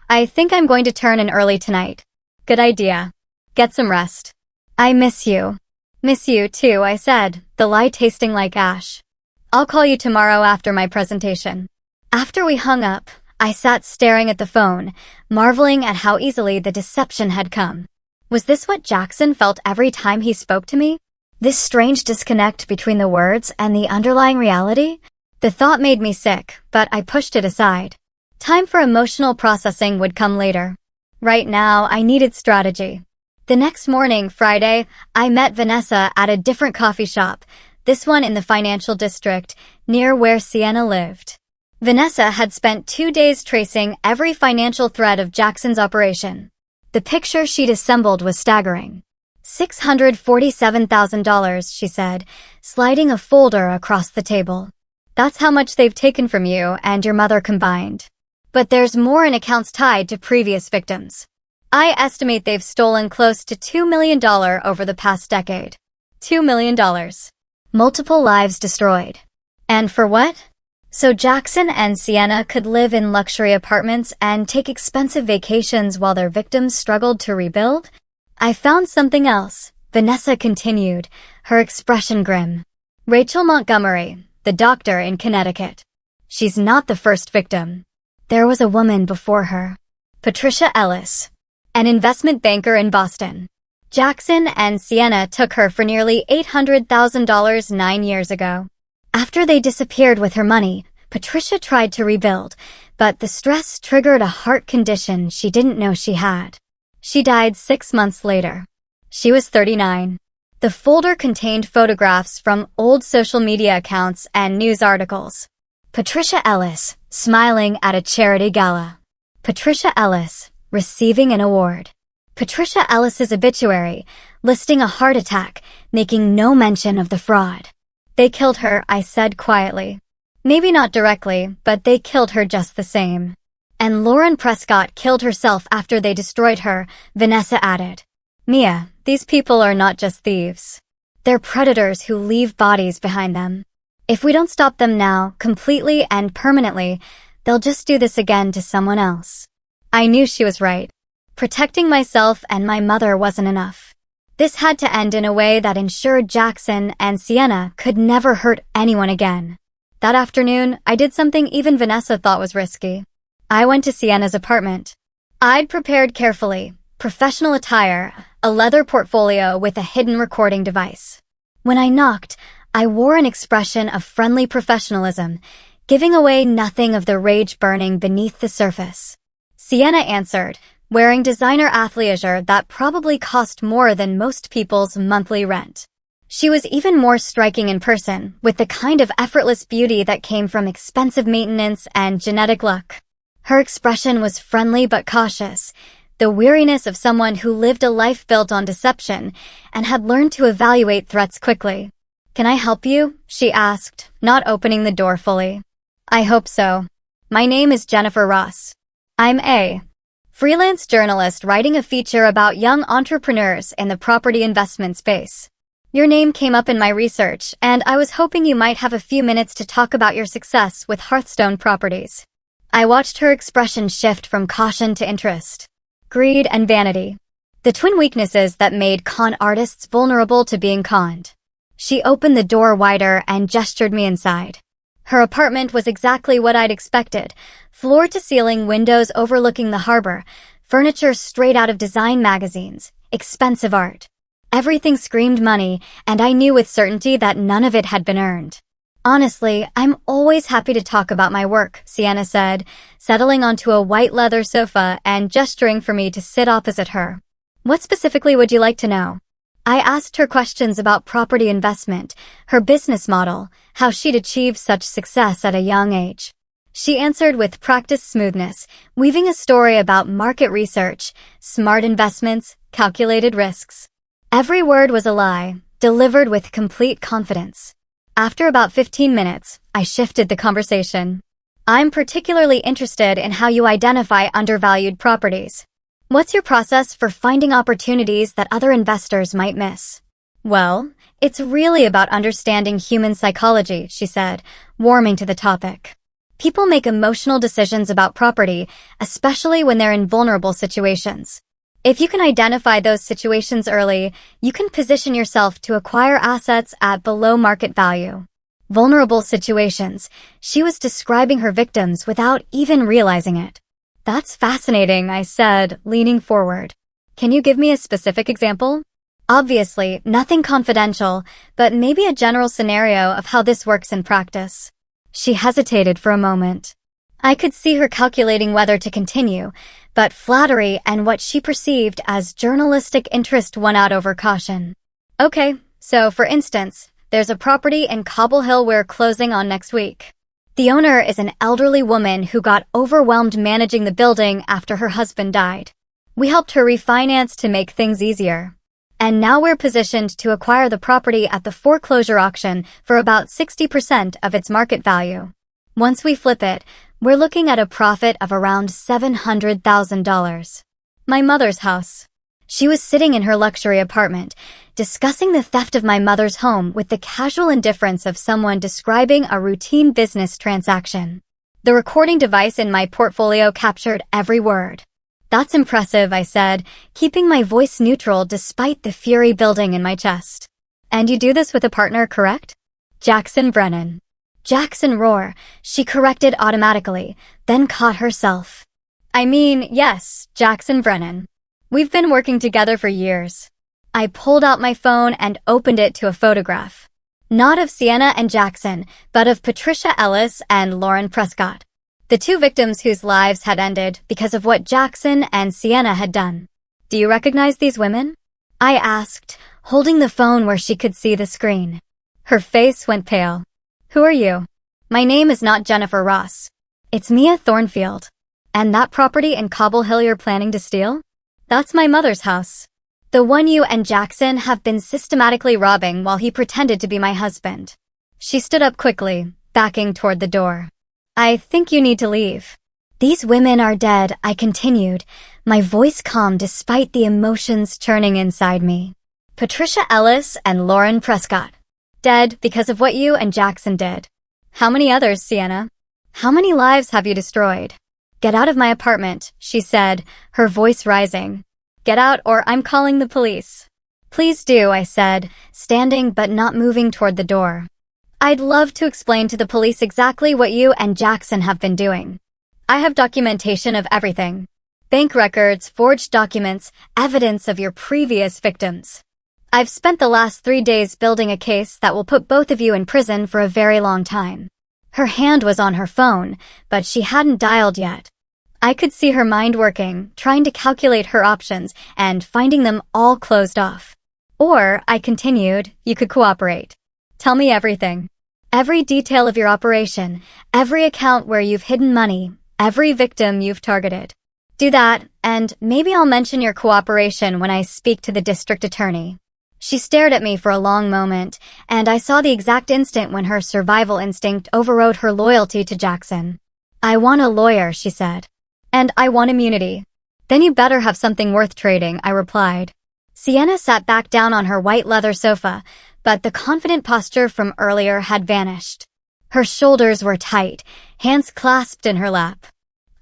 [SPEAKER 1] "I think I'm going to turn in early tonight." "Good idea. Get some rest." "I miss you." "Miss you too," I said, the lie tasting like ash. "I'll call you tomorrow after my presentation." After we hung up, I sat staring at the phone, marveling at how easily the deception had come. Was this what Jackson felt every time he spoke to me? This strange disconnect between the words and the underlying reality? The thought made me sick, but I pushed it aside. Time for emotional processing would come later. Right now, I needed strategy. The next morning, Friday, I met Vanessa at a different coffee shop, this one in the financial district, near where Sienna lived. Vanessa had spent 2 days tracing every financial thread of Jackson's operation. The picture she'd assembled was staggering. $647,000, she said, sliding a folder across the table. "That's how much they've taken from you and your mother combined. But there's more in accounts tied to previous victims. I estimate they've stolen close to $2 million over the past decade. $2 million. Multiple lives destroyed. And for what? So Jackson and Sienna could live in luxury apartments and take expensive vacations while their victims struggled to rebuild? I found something else," Vanessa continued, her expression grim. "Rachel Montgomery, the doctor in Connecticut. She's not the first victim. There was a woman before her. Patricia Ellis, an investment banker in Boston. Jackson and Sienna took her for nearly $800,000 9 years ago. After they disappeared with her money, Patricia tried to rebuild, but the stress triggered a heart condition she didn't know she had. She died 6 months later. She was 39. The folder contained photographs from old social media accounts and news articles. Patricia Ellis, smiling at a charity gala. Patricia Ellis, receiving an award. Patricia Ellis's obituary, listing a heart attack, making no mention of the fraud. "They killed her," I said quietly. "Maybe not directly, but they killed her just the same." "And Lauren Prescott killed herself after they destroyed her," Vanessa added. "Mia, these people are not just thieves. They're predators who leave bodies behind them. If we don't stop them now, completely and permanently, they'll just do this again to someone else." I knew she was right. Protecting myself and my mother wasn't enough. This had to end in a way that ensured Jackson and Sienna could never hurt anyone again. That afternoon, I did something even Vanessa thought was risky. I went to Sienna's apartment. I'd prepared carefully, professional attire, a leather portfolio with a hidden recording device. When I knocked, I wore an expression of friendly professionalism, giving away nothing of the rage burning beneath the surface. Sienna answered, wearing designer athleisure that probably cost more than most people's monthly rent. She was even more striking in person, with the kind of effortless beauty that came from expensive maintenance and genetic luck. Her expression was friendly but cautious, the weariness of someone who lived a life built on deception and had learned to evaluate threats quickly. "Can I help you?" she asked, not opening the door fully. "I hope so. My name is Jennifer Ross. I'm a freelance journalist writing a feature about young entrepreneurs in the property investment space. Your name came up in my research, and I was hoping you might have a few minutes to talk about your success with Hearthstone Properties." I watched her expression shift from caution to interest. Greed and vanity. The twin weaknesses that made con artists vulnerable to being conned. She opened the door wider and gestured me inside. Her apartment was exactly what I'd expected. Floor-to-ceiling windows overlooking the harbor, furniture straight out of design magazines, expensive art. Everything screamed money, and I knew with certainty that none of it had been earned. Honestly, I'm always happy to talk about my work, Sienna said, settling onto a white leather sofa and gesturing for me to sit opposite her. What specifically would you like to know? I asked her questions about property investment, her business model, how she'd achieved such success at a young age. She answered with practiced smoothness, weaving a story about market research, smart investments, calculated risks. Every word was a lie, delivered with complete confidence. After about 15 minutes, I shifted the conversation. I'm particularly interested in how you identify undervalued properties. What's your process for finding opportunities that other investors might miss? Well, it's really about understanding human psychology, she said, warming to the topic. People make emotional decisions about property, especially when they're in vulnerable situations. If you can identify those situations early, you can position yourself to acquire assets at below market value. Vulnerable situations. She was describing her victims without even realizing it. That's fascinating, I said, leaning forward. Can you give me a specific example? Obviously, nothing confidential, but maybe a general scenario of how this works in practice. She hesitated for a moment. I could see her calculating whether to continue, but flattery and what she perceived as journalistic interest won out over caution. Okay, so for instance, there's a property in Cobble Hill we're closing on next week. The owner is an elderly woman who got overwhelmed managing the building after her husband died. We helped her refinance to make things easier. And now we're positioned to acquire the property at the foreclosure auction for about 60% of its market value. Once we flip it, we're looking at a profit of around $700,000. My mother's house. She was sitting in her luxury apartment, discussing the theft of my mother's home with the casual indifference of someone describing a routine business transaction. The recording device in my portfolio captured every word. That's impressive, I said, keeping my voice neutral despite the fury building in my chest. And you do this with a partner, correct? Jackson Brennan. Jackson roar, she corrected automatically, then caught herself. I mean, yes, Jackson Brennan. We've been working together for years. I pulled out my phone and opened it to a photograph. Not of Sienna and Jackson, but of Patricia Ellis and Lauren Prescott. The two victims whose lives had ended because of what Jackson and Sienna had done. Do you recognize these women? I asked, holding the phone where she could see the screen. Her face went pale. Who are you? My name is not Jennifer Ross. It's Mia Thornfield. And that property in Cobble Hill you're planning to steal? That's my mother's house. The one you and Jackson have been systematically robbing while he pretended to be my husband. She stood up quickly, backing toward the door. I think you need to leave. These women are dead, I continued, my voice calm despite the emotions churning inside me. Patricia Ellis and Lauren Prescott. Dead because of what you and Jackson did. How many others, Sienna? How many lives have you destroyed? Get out of my apartment, she said, her voice rising. Get out or I'm calling the police. Please do, I said, standing but not moving toward the door. I'd love to explain to the police exactly what you and Jackson have been doing. I have documentation of everything. Bank records, forged documents, evidence of your previous victims. I've spent the last 3 days building a case that will put both of you in prison for a very long time. Her hand was on her phone, but she hadn't dialed yet. I could see her mind working, trying to calculate her options and finding them all closed off. Or, I continued, you could cooperate. Tell me everything. Every detail of your operation, every account where you've hidden money, every victim you've targeted. Do that, and maybe I'll mention your cooperation when I speak to the district attorney. She stared at me for a long moment, and I saw the exact instant when her survival instinct overrode her loyalty to Jackson. I want a lawyer, she said. And I want immunity. Then you better have something worth trading, I replied. Sienna sat back down on her white leather sofa, but the confident posture from earlier had vanished. Her shoulders were tight, hands clasped in her lap.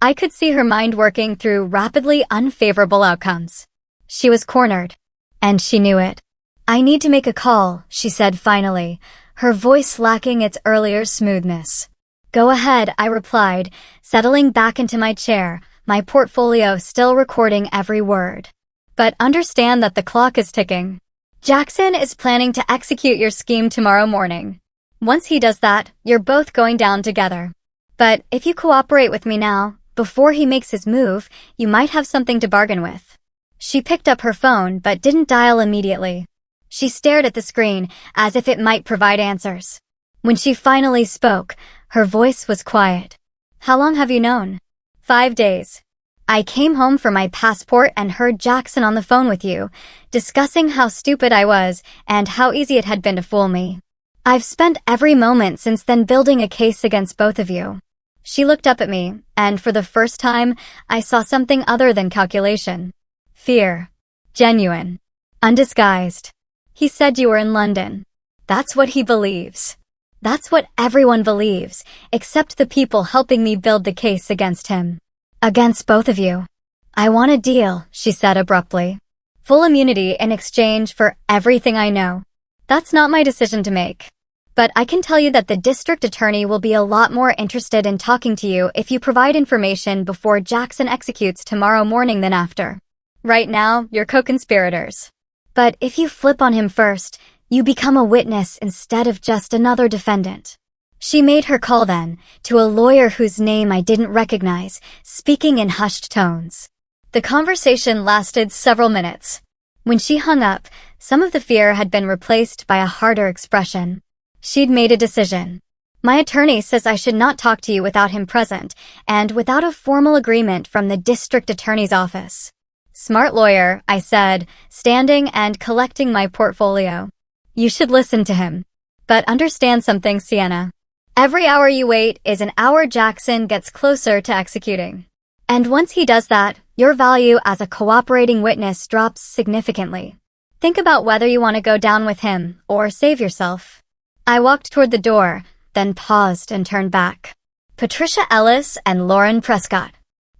[SPEAKER 1] I could see her mind working through rapidly unfavorable outcomes. She was cornered, and she knew it. I need to make a call, she said finally, her voice lacking its earlier smoothness. Go ahead, I replied, settling back into my chair, my portfolio still recording every word. But understand that the clock is ticking. Jackson is planning to execute your scheme tomorrow morning. Once he does that, you're both going down together. But if you cooperate with me now, before he makes his move, you might have something to bargain with. She picked up her phone but didn't dial immediately. She stared at the screen as if it might provide answers. When she finally spoke, her voice was quiet. How long have you known? 5 days. I came home for my passport and heard Jackson on the phone with you, discussing how stupid I was and how easy it had been to fool me. I've spent every moment since then building a case against both of you. She looked up at me, and for the first time, I saw something other than calculation. Fear. Genuine. Undisguised. He said you were in London. That's what he believes. That's what everyone believes, except the people helping me build the case against him. Against both of you. I want a deal, she said abruptly. Full immunity in exchange for everything I know. That's not my decision to make. But I can tell you that the district attorney will be a lot more interested in talking to you if you provide information before Jackson executes tomorrow morning than after. Right now, you're co-conspirators. But if you flip on him first, you become a witness instead of just another defendant. She made her call then, to a lawyer whose name I didn't recognize, speaking in hushed tones. The conversation lasted several minutes. When she hung up, some of the fear had been replaced by a harder expression. She'd made a decision. My attorney says I should not talk to you without him present, and without a formal agreement from the district attorney's office. Smart lawyer, I said, standing and collecting my portfolio. You should listen to him. But understand something, Sienna. Every hour you wait is an hour Jackson gets closer to executing. And once he does that, your value as a cooperating witness drops significantly. Think about whether you want to go down with him or save yourself. I walked toward the door, then paused and turned back. Patricia Ellis and Lauren Prescott.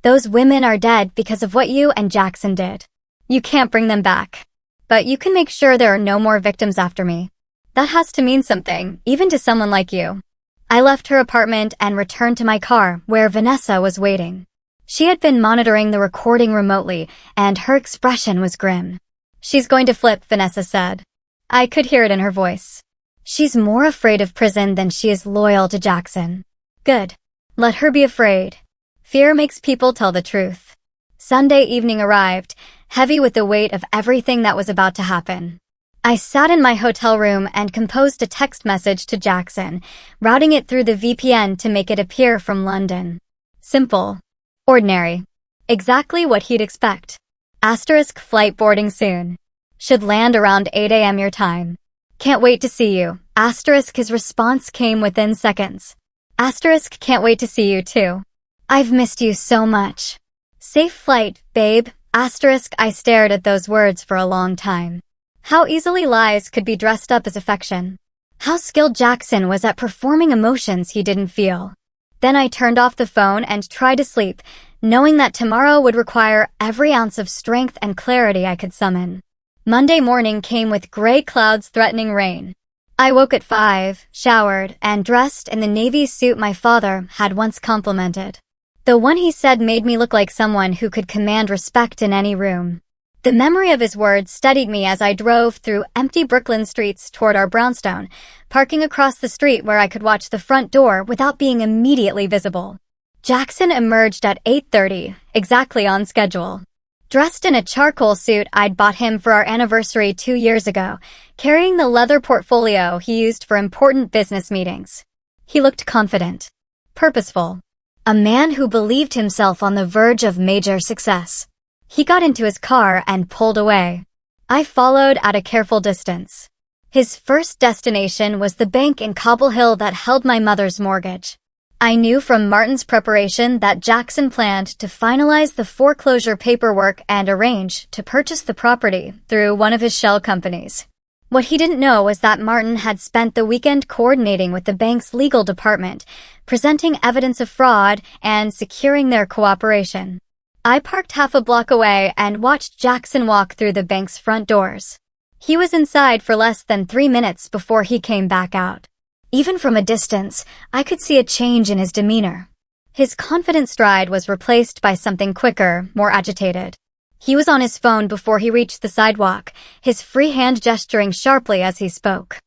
[SPEAKER 1] Those women are dead because of what you and Jackson did. You can't bring them back. But you can make sure there are no more victims after me. That has to mean something, even to someone like you. I left her apartment and returned to my car, where Vanessa was waiting. She had been monitoring the recording remotely, and her expression was grim. She's going to flip, Vanessa said. I could hear it in her voice. She's more afraid of prison than she is loyal to Jackson. Good. Let her be afraid. Fear makes people tell the truth. Sunday evening arrived, heavy with the weight of everything that was about to happen. I sat in my hotel room and composed a text message to Jackson, routing it through the VPN to make it appear from London. Simple. Ordinary. Exactly what he'd expect. Asterisk flight boarding soon. Should land around 8 a.m. your time. Can't wait to see you. Asterisk his response came within seconds. Asterisk can't wait to see you too. I've missed you so much. Safe flight, babe. Asterisk I stared at those words for a long time. How easily lies could be dressed up as affection. How skilled Jackson was at performing emotions he didn't feel. Then I turned off the phone and tried to sleep, knowing that tomorrow would require every ounce of strength and clarity I could summon. Monday morning came with gray clouds threatening rain. I woke at 5, showered, and dressed in the navy suit my father had once complimented. The one he said made me look like someone who could command respect in any room. The memory of his words steadied me as I drove through empty Brooklyn streets toward our brownstone, parking across the street where I could watch the front door without being immediately visible. Jackson emerged at 8:30, exactly on schedule. Dressed in a charcoal suit I'd bought him for our anniversary 2 years ago, carrying the leather portfolio he used for important business meetings. He looked confident. Purposeful. A man who believed himself on the verge of major success. He got into his car and pulled away. I followed at a careful distance. His first destination was the bank in Cobble Hill that held my mother's mortgage. I knew from Martin's preparation that Jackson planned to finalize the foreclosure paperwork and arrange to purchase the property through one of his shell companies. What he didn't know was that Martin had spent the weekend coordinating with the bank's legal department, presenting evidence of fraud and securing their cooperation. I parked half a block away and watched Jackson walk through the bank's front doors. He was inside for less than 3 minutes before he came back out. Even from a distance, I could see a change in his demeanor. His confident stride was replaced by something quicker, more agitated. He was on his phone before he reached the sidewalk, his free hand gesturing sharply as he spoke.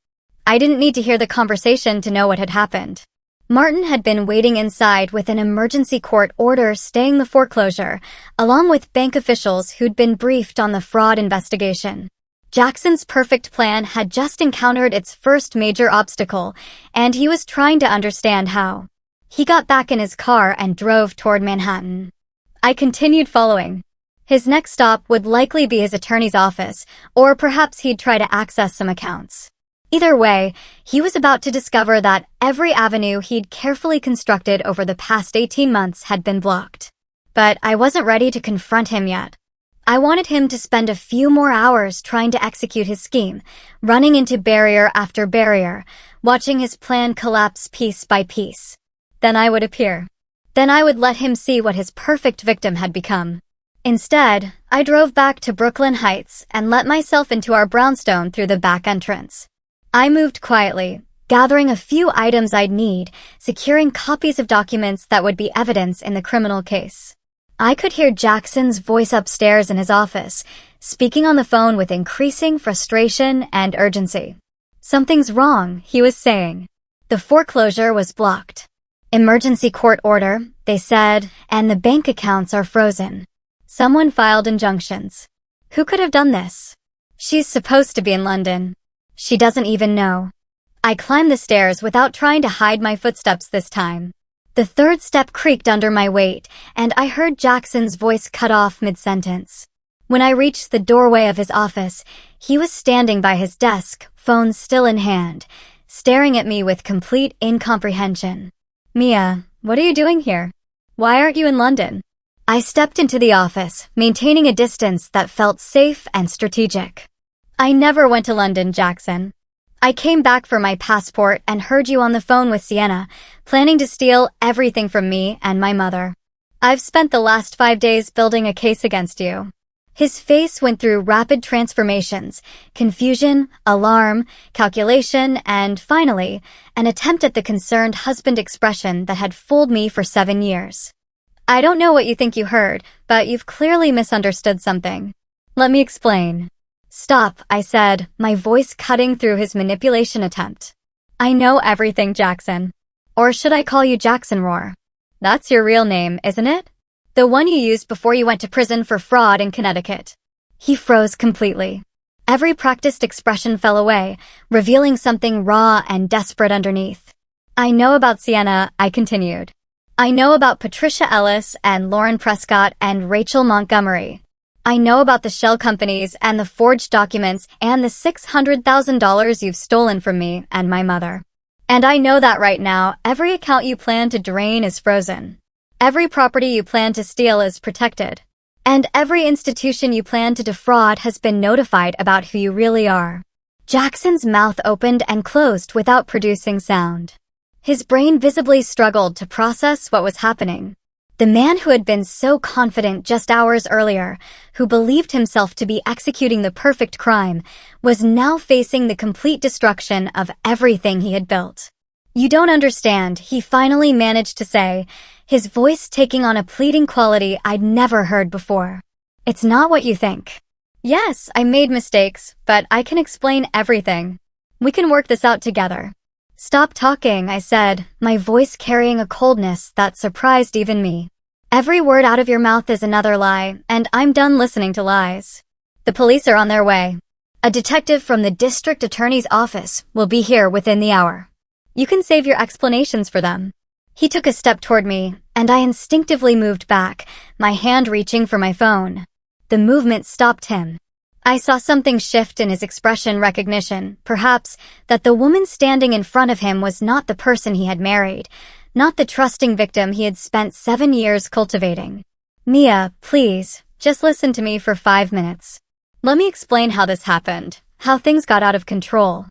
[SPEAKER 1] I didn't need to hear the conversation to know what had happened. Martin had been waiting inside with an emergency court order staying the foreclosure, along with bank officials who'd been briefed on the fraud investigation. Jackson's perfect plan had just encountered its first major obstacle, and he was trying to understand how. He got back in his car and drove toward Manhattan. I continued following. His next stop would likely be his attorney's office, or perhaps he'd try to access some accounts. Either way, he was about to discover that every avenue he'd carefully constructed over the past 18 months had been blocked. But I wasn't ready to confront him yet. I wanted him to spend a few more hours trying to execute his scheme, running into barrier after barrier, watching his plan collapse piece by piece. Then I would appear. Then I would let him see what his perfect victim had become. Instead, I drove back to Brooklyn Heights and let myself into our brownstone through the back entrance. I moved quietly, gathering a few items I'd need, securing copies of documents that would be evidence in the criminal case. I could hear Jackson's voice upstairs in his office, speaking on the phone with increasing frustration and urgency. "Something's wrong," he was saying. "The foreclosure was blocked. Emergency court order," they said, "and the bank accounts are frozen. Someone filed injunctions. Who could have done this? She's supposed to be in London. She doesn't even know." I climbed the stairs without trying to hide my footsteps this time. The third step creaked under my weight, and I heard Jackson's voice cut off mid-sentence. When I reached the doorway of his office, he was standing by his desk, phone still in hand, staring at me with complete incomprehension. "Mia, what are you doing here? Why aren't you in London?" I stepped into the office, maintaining a distance that felt safe and strategic. "I never went to London, Jackson. I came back for my passport and heard you on the phone with Sienna, planning to steal everything from me and my mother. I've spent the last 5 days building a case against you." His face went through rapid transformations: confusion, alarm, calculation, and finally, an attempt at the concerned husband expression that had fooled me for 7 years. "I don't know what you think you heard, but you've clearly misunderstood something. Let me explain." "Stop," I said, my voice cutting through his manipulation attempt. "I know everything, Jackson. Or should I call you Jackson Roar? That's your real name, isn't it? The one you used before you went to prison for fraud in Connecticut." He froze completely. Every practiced expression fell away, revealing something raw and desperate underneath. "I know about Sienna," I continued. "I know about Patricia Ellis and Lauren Prescott and Rachel Montgomery. I know about the shell companies and the forged documents and the $600,000 you've stolen from me and my mother. And I know that right now, every account you plan to drain is frozen. Every property you plan to steal is protected. And every institution you plan to defraud has been notified about who you really are." Jackson's mouth opened and closed without producing sound. His brain visibly struggled to process what was happening. The man who had been so confident just hours earlier, who believed himself to be executing the perfect crime, was now facing the complete destruction of everything he had built. "You don't understand," he finally managed to say, his voice taking on a pleading quality I'd never heard before. "It's not what you think. Yes, I made mistakes, but I can explain everything. We can work this out together." "Stop talking," I said, my voice carrying a coldness that surprised even me. "Every word out of your mouth is another lie, and I'm done listening to lies. The police are on their way. A detective from the district attorney's office will be here within the hour. You can save your explanations for them." He took a step toward me, and I instinctively moved back, my hand reaching for my phone. The movement stopped him. I saw something shift in his expression recognition, perhaps, that the woman standing in front of him was not the person he had married, not the trusting victim he had spent 7 years cultivating. "Mia, please, just listen to me for 5 minutes. Let me explain how this happened, how things got out of control.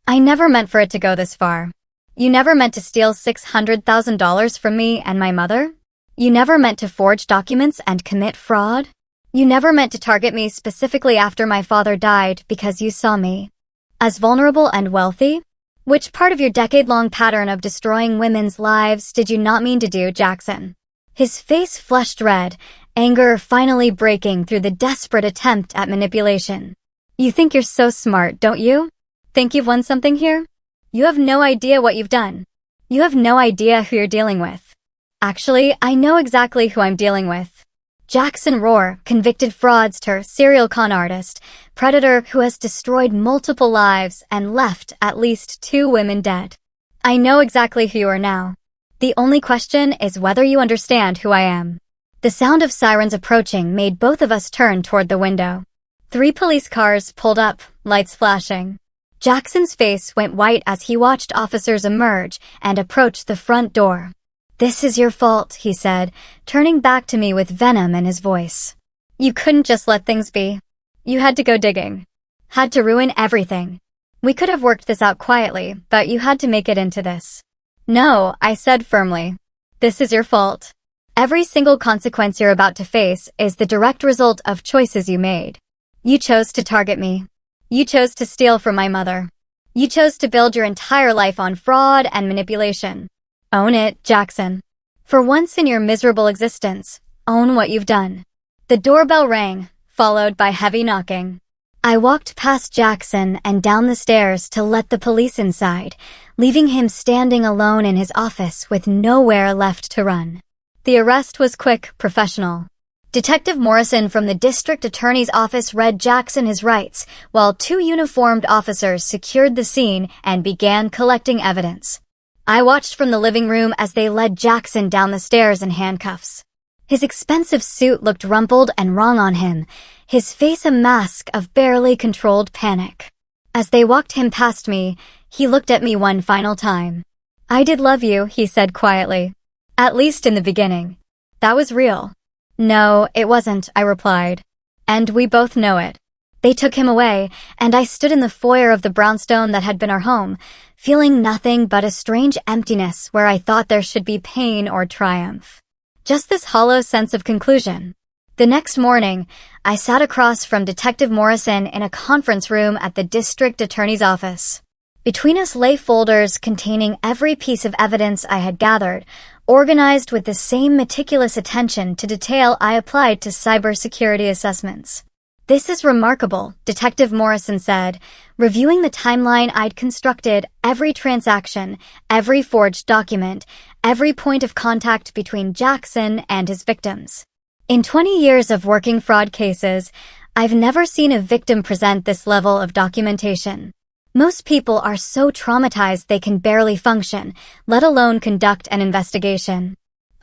[SPEAKER 1] I never meant for it to go this far. You never meant to steal $600,000 from me and my mother? You never meant to forge documents and commit fraud? You never meant to target me specifically after my father died because you saw me as vulnerable and wealthy? Which part of your decade-long pattern of destroying women's lives did you not mean to do, Jackson? His face flushed red, anger finally breaking through the desperate attempt at manipulation. You think you're so smart, don't you? Think you've won something here? You have no idea what you've done. You have no idea who you're dealing with. Actually, I know exactly who I'm dealing with. Jackson Rohr, convicted fraudster, serial con artist, predator who has destroyed multiple lives and left at least 2 women dead. I know exactly who you are now. The only question is whether you understand who I am. The sound of sirens approaching made both of us turn toward the window. 3 police cars pulled up, lights flashing. Jackson's face went white as he watched officers emerge and approach the front door. "This is your fault," he said, turning back to me with venom in his voice. "You couldn't just let things be. You had to go digging. Had to ruin everything. We could have worked this out quietly, but you had to make it into this." "No," I said firmly. "This is your fault. Every single consequence you're about to face is the direct result of choices you made. You chose to target me. You chose to steal from my mother. You chose to build your entire life on fraud and manipulation. Own it, Jackson. For once in your miserable existence, own what you've done." The doorbell rang, followed by heavy knocking. I walked past Jackson and down the stairs to let the police inside, leaving him standing alone in his office with nowhere left to run. The arrest was quick, professional. Detective Morrison from the district attorney's office read Jackson his rights, while 2 uniformed officers secured the scene and began collecting evidence. I watched from the living room as they led Jackson down the stairs in handcuffs. His expensive suit looked rumpled and wrong on him, his face a mask of barely controlled panic. As they walked him past me, he looked at me one final time. "I did love you," he said quietly. "At least in the beginning. That was real." "No, it wasn't," I replied. "And we both know it." They took him away, and I stood in the foyer of the brownstone that had been our home, feeling nothing but a strange emptiness where I thought there should be pain or triumph. Just this hollow sense of conclusion. The next morning, I sat across from Detective Morrison in a conference room at the district attorney's office. Between us lay folders containing every piece of evidence I had gathered, organized with the same meticulous attention to detail I applied to cybersecurity assessments. "This is remarkable," Detective Morrison said, reviewing the timeline I'd constructed, every transaction, every forged document, every point of contact between Jackson and his victims. "In 20 years of working fraud cases, I've never seen a victim present this level of documentation. Most people are so traumatized they can barely function, let alone conduct an investigation."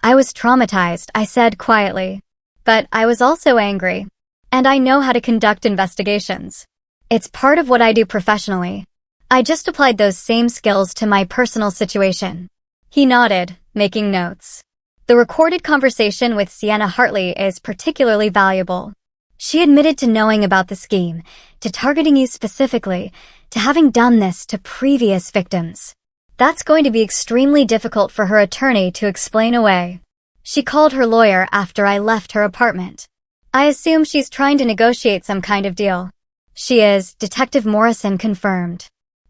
[SPEAKER 1] "I was traumatized," I said quietly. "But I was also angry. And I know how to conduct investigations. It's part of what I do professionally. I just applied those same skills to my personal situation." He nodded, making notes. "The recorded conversation with Sienna Hartley is particularly valuable. She admitted to knowing about the scheme, to targeting you specifically, to having done this to previous victims. That's going to be extremely difficult for her attorney to explain away. She called her lawyer after I left her apartment. I assume she's trying to negotiate some kind of deal." "She is," Detective Morrison confirmed.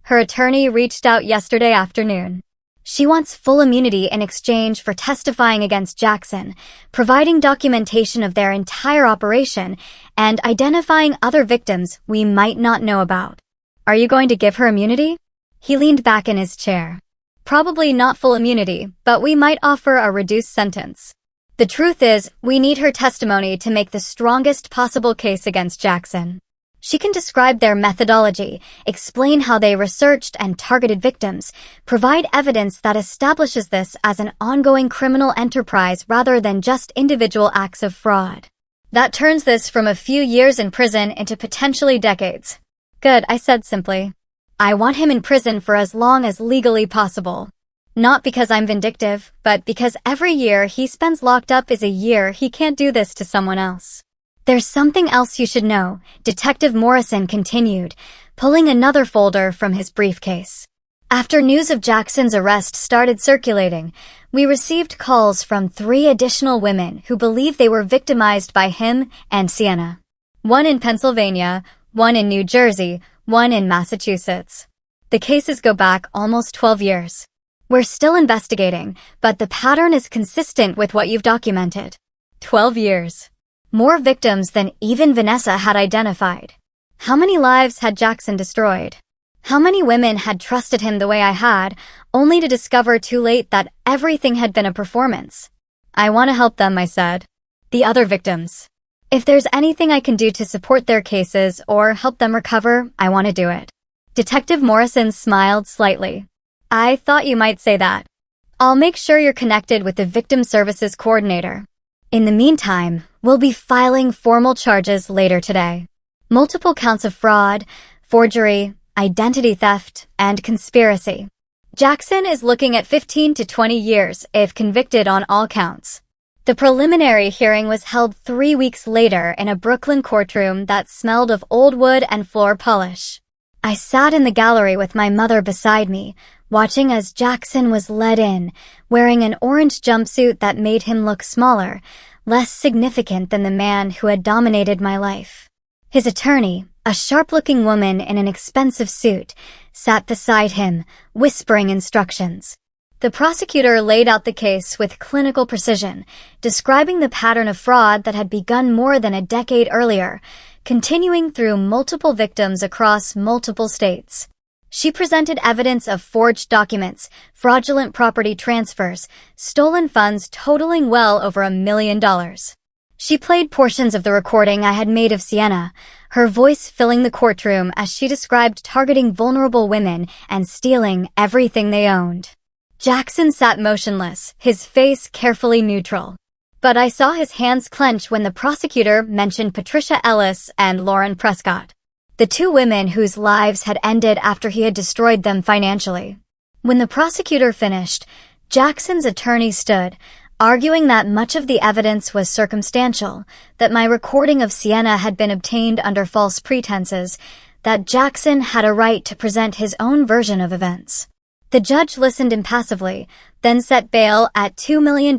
[SPEAKER 1] "Her attorney reached out yesterday afternoon. She wants full immunity in exchange for testifying against Jackson, providing documentation of their entire operation, and identifying other victims we might not know about." "Are you going to give her immunity?" He leaned back in his chair. "Probably not full immunity, but we might offer a reduced sentence. The truth is, we need her testimony to make the strongest possible case against Jackson. She can describe their methodology, explain how they researched and targeted victims, provide evidence that establishes this as an ongoing criminal enterprise rather than just individual acts of fraud. That turns this from a few years in prison into potentially decades." "Good," I said simply. "I want him in prison for as long as legally possible. Not because I'm vindictive, but because every year he spends locked up is a year he can't do this to someone else." "There's something else you should know," Detective Morrison continued, pulling another folder from his briefcase. "After news of Jackson's arrest started circulating, We received calls from 3 additional women who believed they were victimized by him and Sienna. One in Pennsylvania, one in New Jersey, one in Massachusetts. The cases go back almost 12 years. We're still investigating, but the pattern is consistent with what you've documented. 12 years. More victims than even Vanessa had identified. How many lives had Jackson destroyed? How many women had trusted him the way I had, only to discover too late that everything had been a performance? I want to help them, I said. The other victims. If there's anything I can do to support their cases or help them recover, I want to do it. Detective Morrison smiled slightly. I thought you might say that. I'll make sure you're connected with the Victim Services Coordinator. In the meantime, we'll be filing formal charges later today. Multiple counts of fraud, forgery, identity theft, and conspiracy. Jackson is looking at 15 to 20 years if convicted on all counts. The preliminary hearing was held 3 weeks later in a Brooklyn courtroom that smelled of old wood and floor polish. I sat in the gallery with my mother beside me, watching as Jackson was led in, wearing an orange jumpsuit that made him look smaller, less significant than the man who had dominated my life. His attorney, a sharp-looking woman in an expensive suit, sat beside him, whispering instructions. The prosecutor laid out the case with clinical precision, describing the pattern of fraud that had begun more than a decade earlier, continuing through multiple victims across multiple states. She presented evidence of forged documents, fraudulent property transfers, stolen funds totaling well over $1 million. She played portions of the recording I had made of Sienna, her voice filling the courtroom as she described targeting vulnerable women and stealing everything they owned. Jackson sat motionless, his face carefully neutral. But I saw his hands clench when the prosecutor mentioned Patricia Ellis and Lauren Prescott, the 2 women whose lives had ended after he had destroyed them financially. When the prosecutor finished, Jackson's attorney stood, arguing that much of the evidence was circumstantial, that my recording of Sienna had been obtained under false pretenses, that Jackson had a right to present his own version of events. The judge listened impassively, then set bail at $2 million,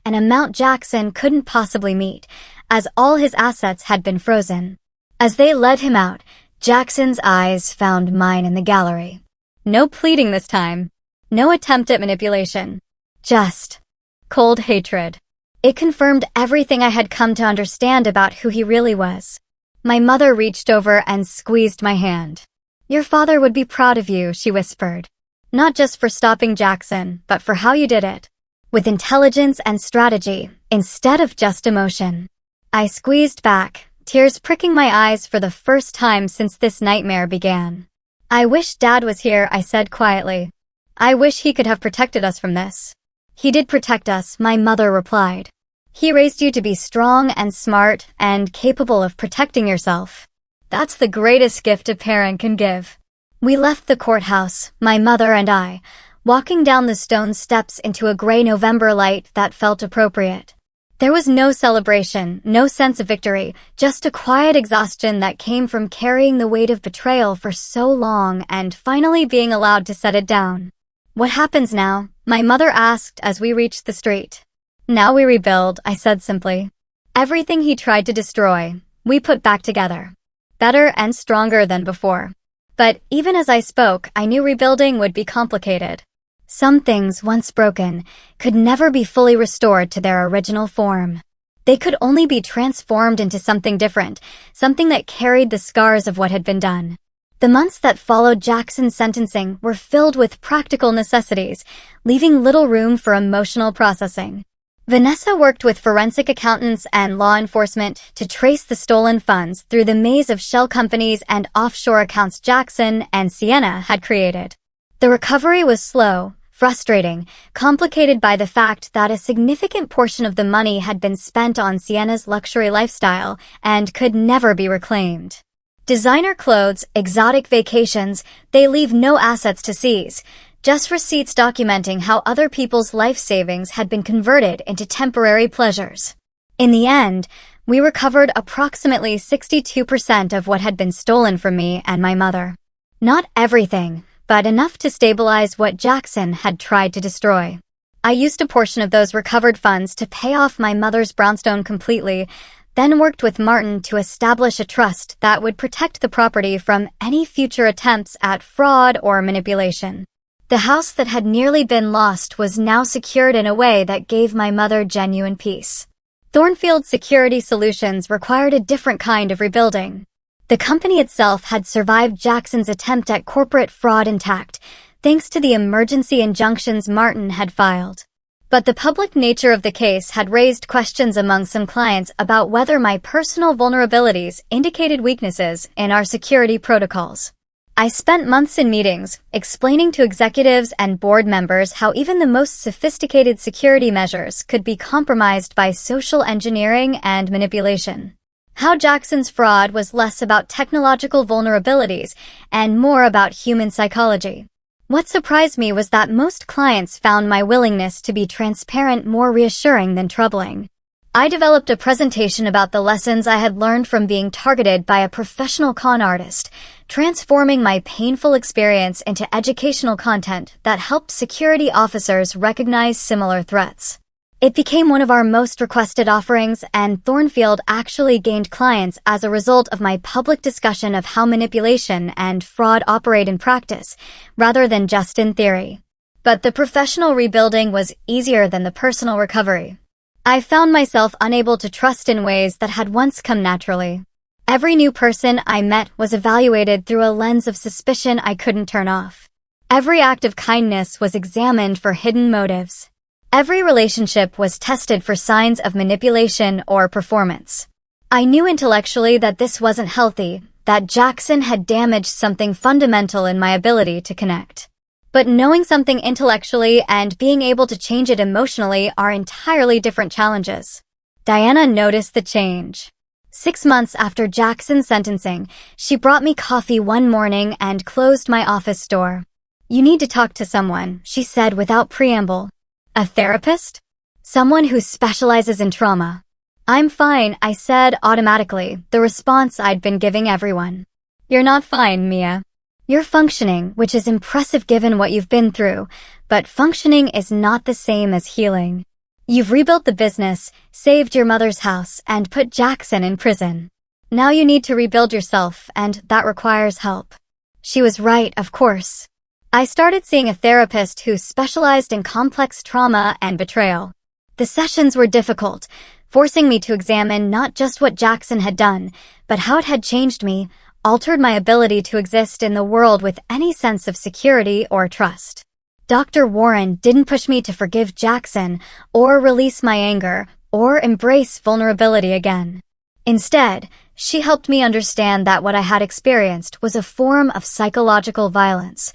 [SPEAKER 1] an amount Jackson couldn't possibly meet, as all his assets had been frozen. As they led him out, Jackson's eyes found mine in the gallery. No pleading this time. No attempt at manipulation. Just cold hatred. It confirmed everything I had come to understand about who he really was. My mother reached over and squeezed my hand. "Your father would be proud of you," she whispered. "Not just for stopping Jackson, but for how you did it. With intelligence and strategy, instead of just emotion." I squeezed back, tears pricking my eyes for the first time since this nightmare began. "I wish Dad was here," I said quietly. "I wish he could have protected us from this." "He did protect us," my mother replied. "He raised you to be strong and smart and capable of protecting yourself. That's the greatest gift a parent can give." We left the courthouse, my mother and I, walking down the stone steps into a gray November light that felt appropriate. There was no celebration, no sense of victory, just a quiet exhaustion that came from carrying the weight of betrayal for so long and finally being allowed to set it down. "What happens now?" my mother asked as we reached the street. "Now we rebuild," I said simply. "Everything he tried to destroy, we put back together. Better and stronger than before." But even as I spoke, I knew rebuilding would be complicated. Some things, once broken, could never be fully restored to their original form. They could only be transformed into something different, something that carried the scars of what had been done. The months that followed Jackson's sentencing were filled with practical necessities, leaving little room for emotional processing. Vanessa worked with forensic accountants and law enforcement to trace the stolen funds through the maze of shell companies and offshore accounts Jackson and Sienna had created. The recovery was slow, frustrating, complicated by the fact that a significant portion of the money had been spent on Sienna's luxury lifestyle and could never be reclaimed. Designer clothes, exotic vacations, they leave no assets to seize. Just receipts documenting how other people's life savings had been converted into temporary pleasures. In the end, we recovered approximately 62% of what had been stolen from me and my mother. Not everything, but enough to stabilize what Jackson had tried to destroy. I used a portion of those recovered funds to pay off my mother's brownstone completely, then worked with Martin to establish a trust that would protect the property from any future attempts at fraud or manipulation. The house that had nearly been lost was now secured in a way that gave my mother genuine peace. Thornfield Security Solutions required a different kind of rebuilding. The company itself had survived Jackson's attempt at corporate fraud intact, thanks to the emergency injunctions Martin had filed. But the public nature of the case had raised questions among some clients about whether my personal vulnerabilities indicated weaknesses in our security protocols. I spent months in meetings, explaining to executives and board members how even the most sophisticated security measures could be compromised by social engineering and manipulation. How Jackson's fraud was less about technological vulnerabilities and more about human psychology. What surprised me was that most clients found my willingness to be transparent more reassuring than troubling. I developed a presentation about the lessons I had learned from being targeted by a professional con artist, transforming my painful experience into educational content that helped security officers recognize similar threats. It became one of our most requested offerings, and Thornfield actually gained clients as a result of my public discussion of how manipulation and fraud operate in practice, rather than just in theory. But the professional rebuilding was easier than the personal recovery. I found myself unable to trust in ways that had once come naturally. Every new person I met was evaluated through a lens of suspicion I couldn't turn off. Every act of kindness was examined for hidden motives. Every relationship was tested for signs of manipulation or performance. I knew intellectually that this wasn't healthy, that Jackson had damaged something fundamental in my ability to connect. But knowing something intellectually and being able to change it emotionally are entirely different challenges. Diana noticed the change. 6 months after Jackson's sentencing, she brought me coffee one morning and closed my office door. "You need to talk to someone," she said without preamble. "A therapist? Someone who specializes in trauma." "I'm fine," I said automatically, the response I'd been giving everyone. "You're not fine, Mia. You're functioning, which is impressive given what you've been through, but functioning is not the same as healing. You've rebuilt the business, saved your mother's house, and put Jackson in prison. Now you need to rebuild yourself, and that requires help." She was right, of course. I started seeing a therapist who specialized in complex trauma and betrayal. The sessions were difficult, forcing me to examine not just what Jackson had done, but how it had changed me, altered my ability to exist in the world with any sense of security or trust. Dr. Warren didn't push me to forgive Jackson, or release my anger, or embrace vulnerability again. Instead, she helped me understand that what I had experienced was a form of psychological violence,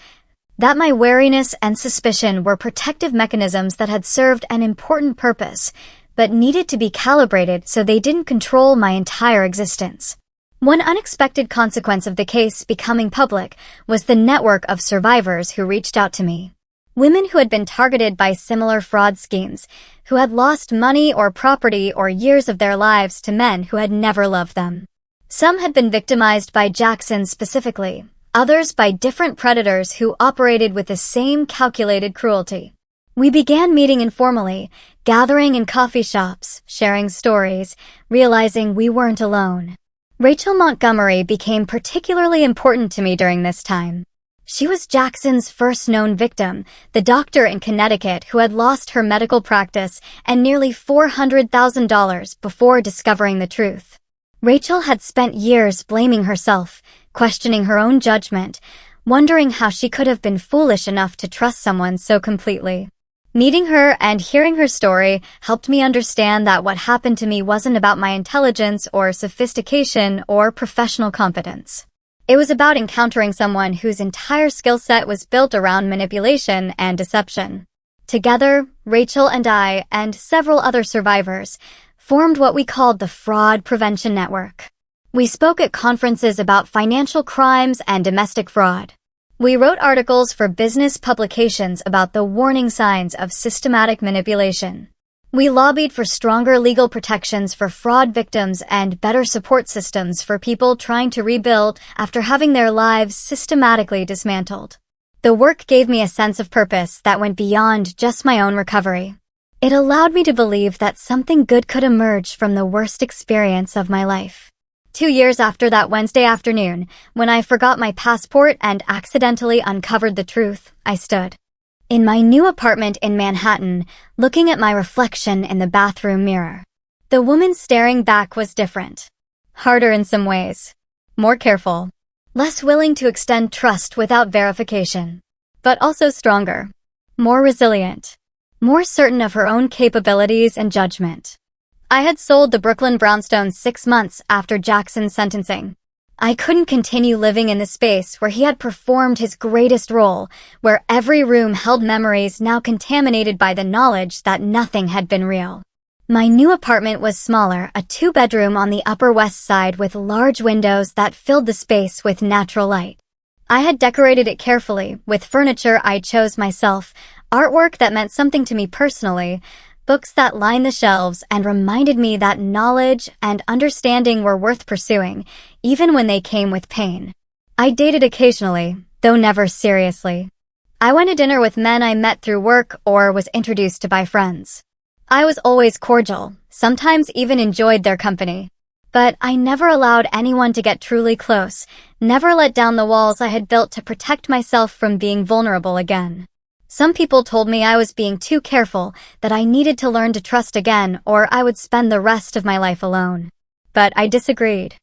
[SPEAKER 1] that my wariness and suspicion were protective mechanisms that had served an important purpose, but needed to be calibrated so they didn't control my entire existence. One unexpected consequence of the case becoming public was the network of survivors who reached out to me. Women who had been targeted by similar fraud schemes, who had lost money or property or years of their lives to men who had never loved them. Some had been victimized by Jackson specifically, others by different predators who operated with the same calculated cruelty. We began meeting informally, gathering in coffee shops, sharing stories, realizing we weren't alone. Rachel Montgomery became particularly important to me during this time. She was Jackson's first known victim, the doctor in Connecticut who had lost her medical practice and nearly $400,000 before discovering the truth. Rachel had spent years blaming herself, questioning her own judgment, wondering how she could have been foolish enough to trust someone so completely. Meeting her and hearing her story helped me understand that what happened to me wasn't about my intelligence or sophistication or professional competence. It was about encountering someone whose entire skill set was built around manipulation and deception. Together, Rachel and I, and several other survivors, formed what we called the Fraud Prevention Network. We spoke at conferences about financial crimes and domestic fraud. We wrote articles for business publications about the warning signs of systematic manipulation. We lobbied for stronger legal protections for fraud victims and better support systems for people trying to rebuild after having their lives systematically dismantled. The work gave me a sense of purpose that went beyond just my own recovery. It allowed me to believe that something good could emerge from the worst experience of my life. 2 years after that Wednesday afternoon, when I forgot my passport and accidentally uncovered the truth, I stood in my new apartment in Manhattan, looking at my reflection in the bathroom mirror. The woman staring back was different. Harder in some ways. More careful. Less willing to extend trust without verification. But also stronger. More resilient. More certain of her own capabilities and judgment. I had sold the Brooklyn brownstones 6 months after Jackson's sentencing. I couldn't continue living in the space where he had performed his greatest role, where every room held memories now contaminated by the knowledge that nothing had been real. My new apartment was smaller, a 2-bedroom on the Upper West Side with large windows that filled the space with natural light. I had decorated it carefully, with furniture I chose myself, artwork that meant something to me personally, books that lined the shelves and reminded me that knowledge and understanding were worth pursuing, even when they came with pain. I dated occasionally, though never seriously. I went to dinner with men I met through work or was introduced to by friends. I was always cordial, sometimes even enjoyed their company. But I never allowed anyone to get truly close, never let down the walls I had built to protect myself from being vulnerable again. Some people told me I was being too careful, that I needed to learn to trust again or I would spend the rest of my life alone. But I disagreed.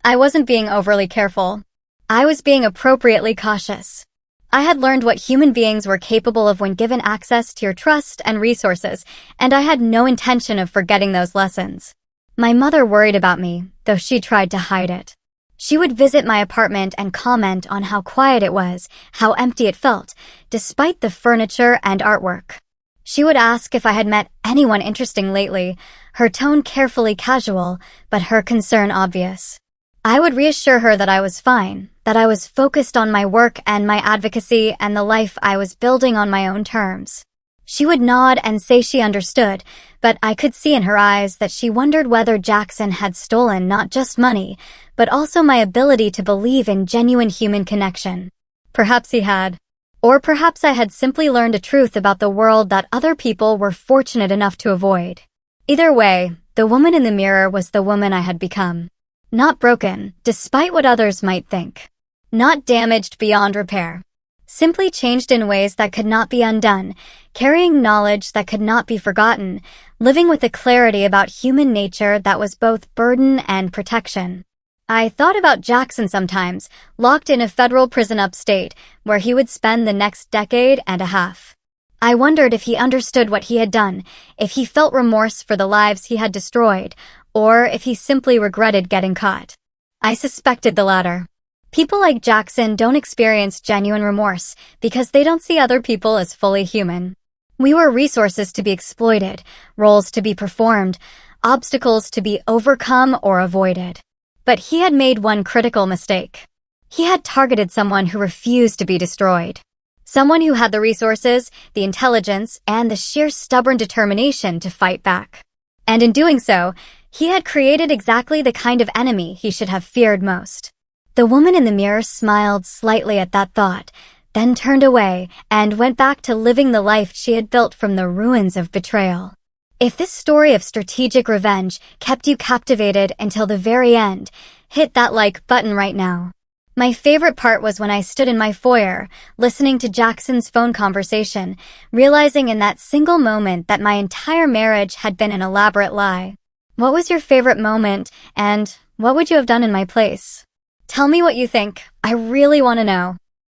[SPEAKER 1] I wasn't being overly careful. I was being appropriately cautious. I had learned what human beings were capable of when given access to your trust and resources, and I had no intention of forgetting those lessons. My mother worried about me, though she tried to hide it. She would visit my apartment and comment on how quiet it was, how empty it felt, despite the furniture and artwork. She would ask if I had met anyone interesting lately, her tone carefully casual, but her concern obvious. I would reassure her that I was fine, that I was focused on my work and my advocacy and the life I was building on my own terms. She would nod and say she understood, but I could see in her eyes that she wondered whether Jackson had stolen not just money, but also my ability to believe in genuine human connection. Perhaps he had. Or perhaps I had simply learned a truth about the world that other people were fortunate enough to avoid. Either way, the woman in the mirror was the woman I had become. Not broken, despite what others might think. Not damaged beyond repair. Simply changed in ways that could not be undone, carrying knowledge that could not be forgotten, living with a clarity about human nature that was both burden and protection. I thought about Jackson sometimes, locked in a federal prison upstate, where he would spend the next decade and a half. I wondered if he understood what he had done, if he felt remorse for the lives he had destroyed, or if he simply regretted getting caught. I suspected the latter. People like Jackson don't experience genuine remorse because they don't see other people as fully human. We were resources to be exploited, roles to be performed, obstacles to be overcome or avoided. But he had made one critical mistake. He had targeted someone who refused to be destroyed. Someone who had the resources, the intelligence, and the sheer stubborn determination to fight back. And in doing so, he had created exactly the kind of enemy he should have feared most. The woman in the mirror smiled slightly at that thought, then turned away and went back to living the life she had built from the ruins of betrayal. If this story of strategic revenge kept you captivated until the very end, hit that like button right now. My favorite part was when I stood in my foyer, listening to Jackson's phone conversation, realizing in that single moment that my entire marriage had been an elaborate lie. What was your favorite moment, and what would you have done in my place? Tell me what you think. I really want to know.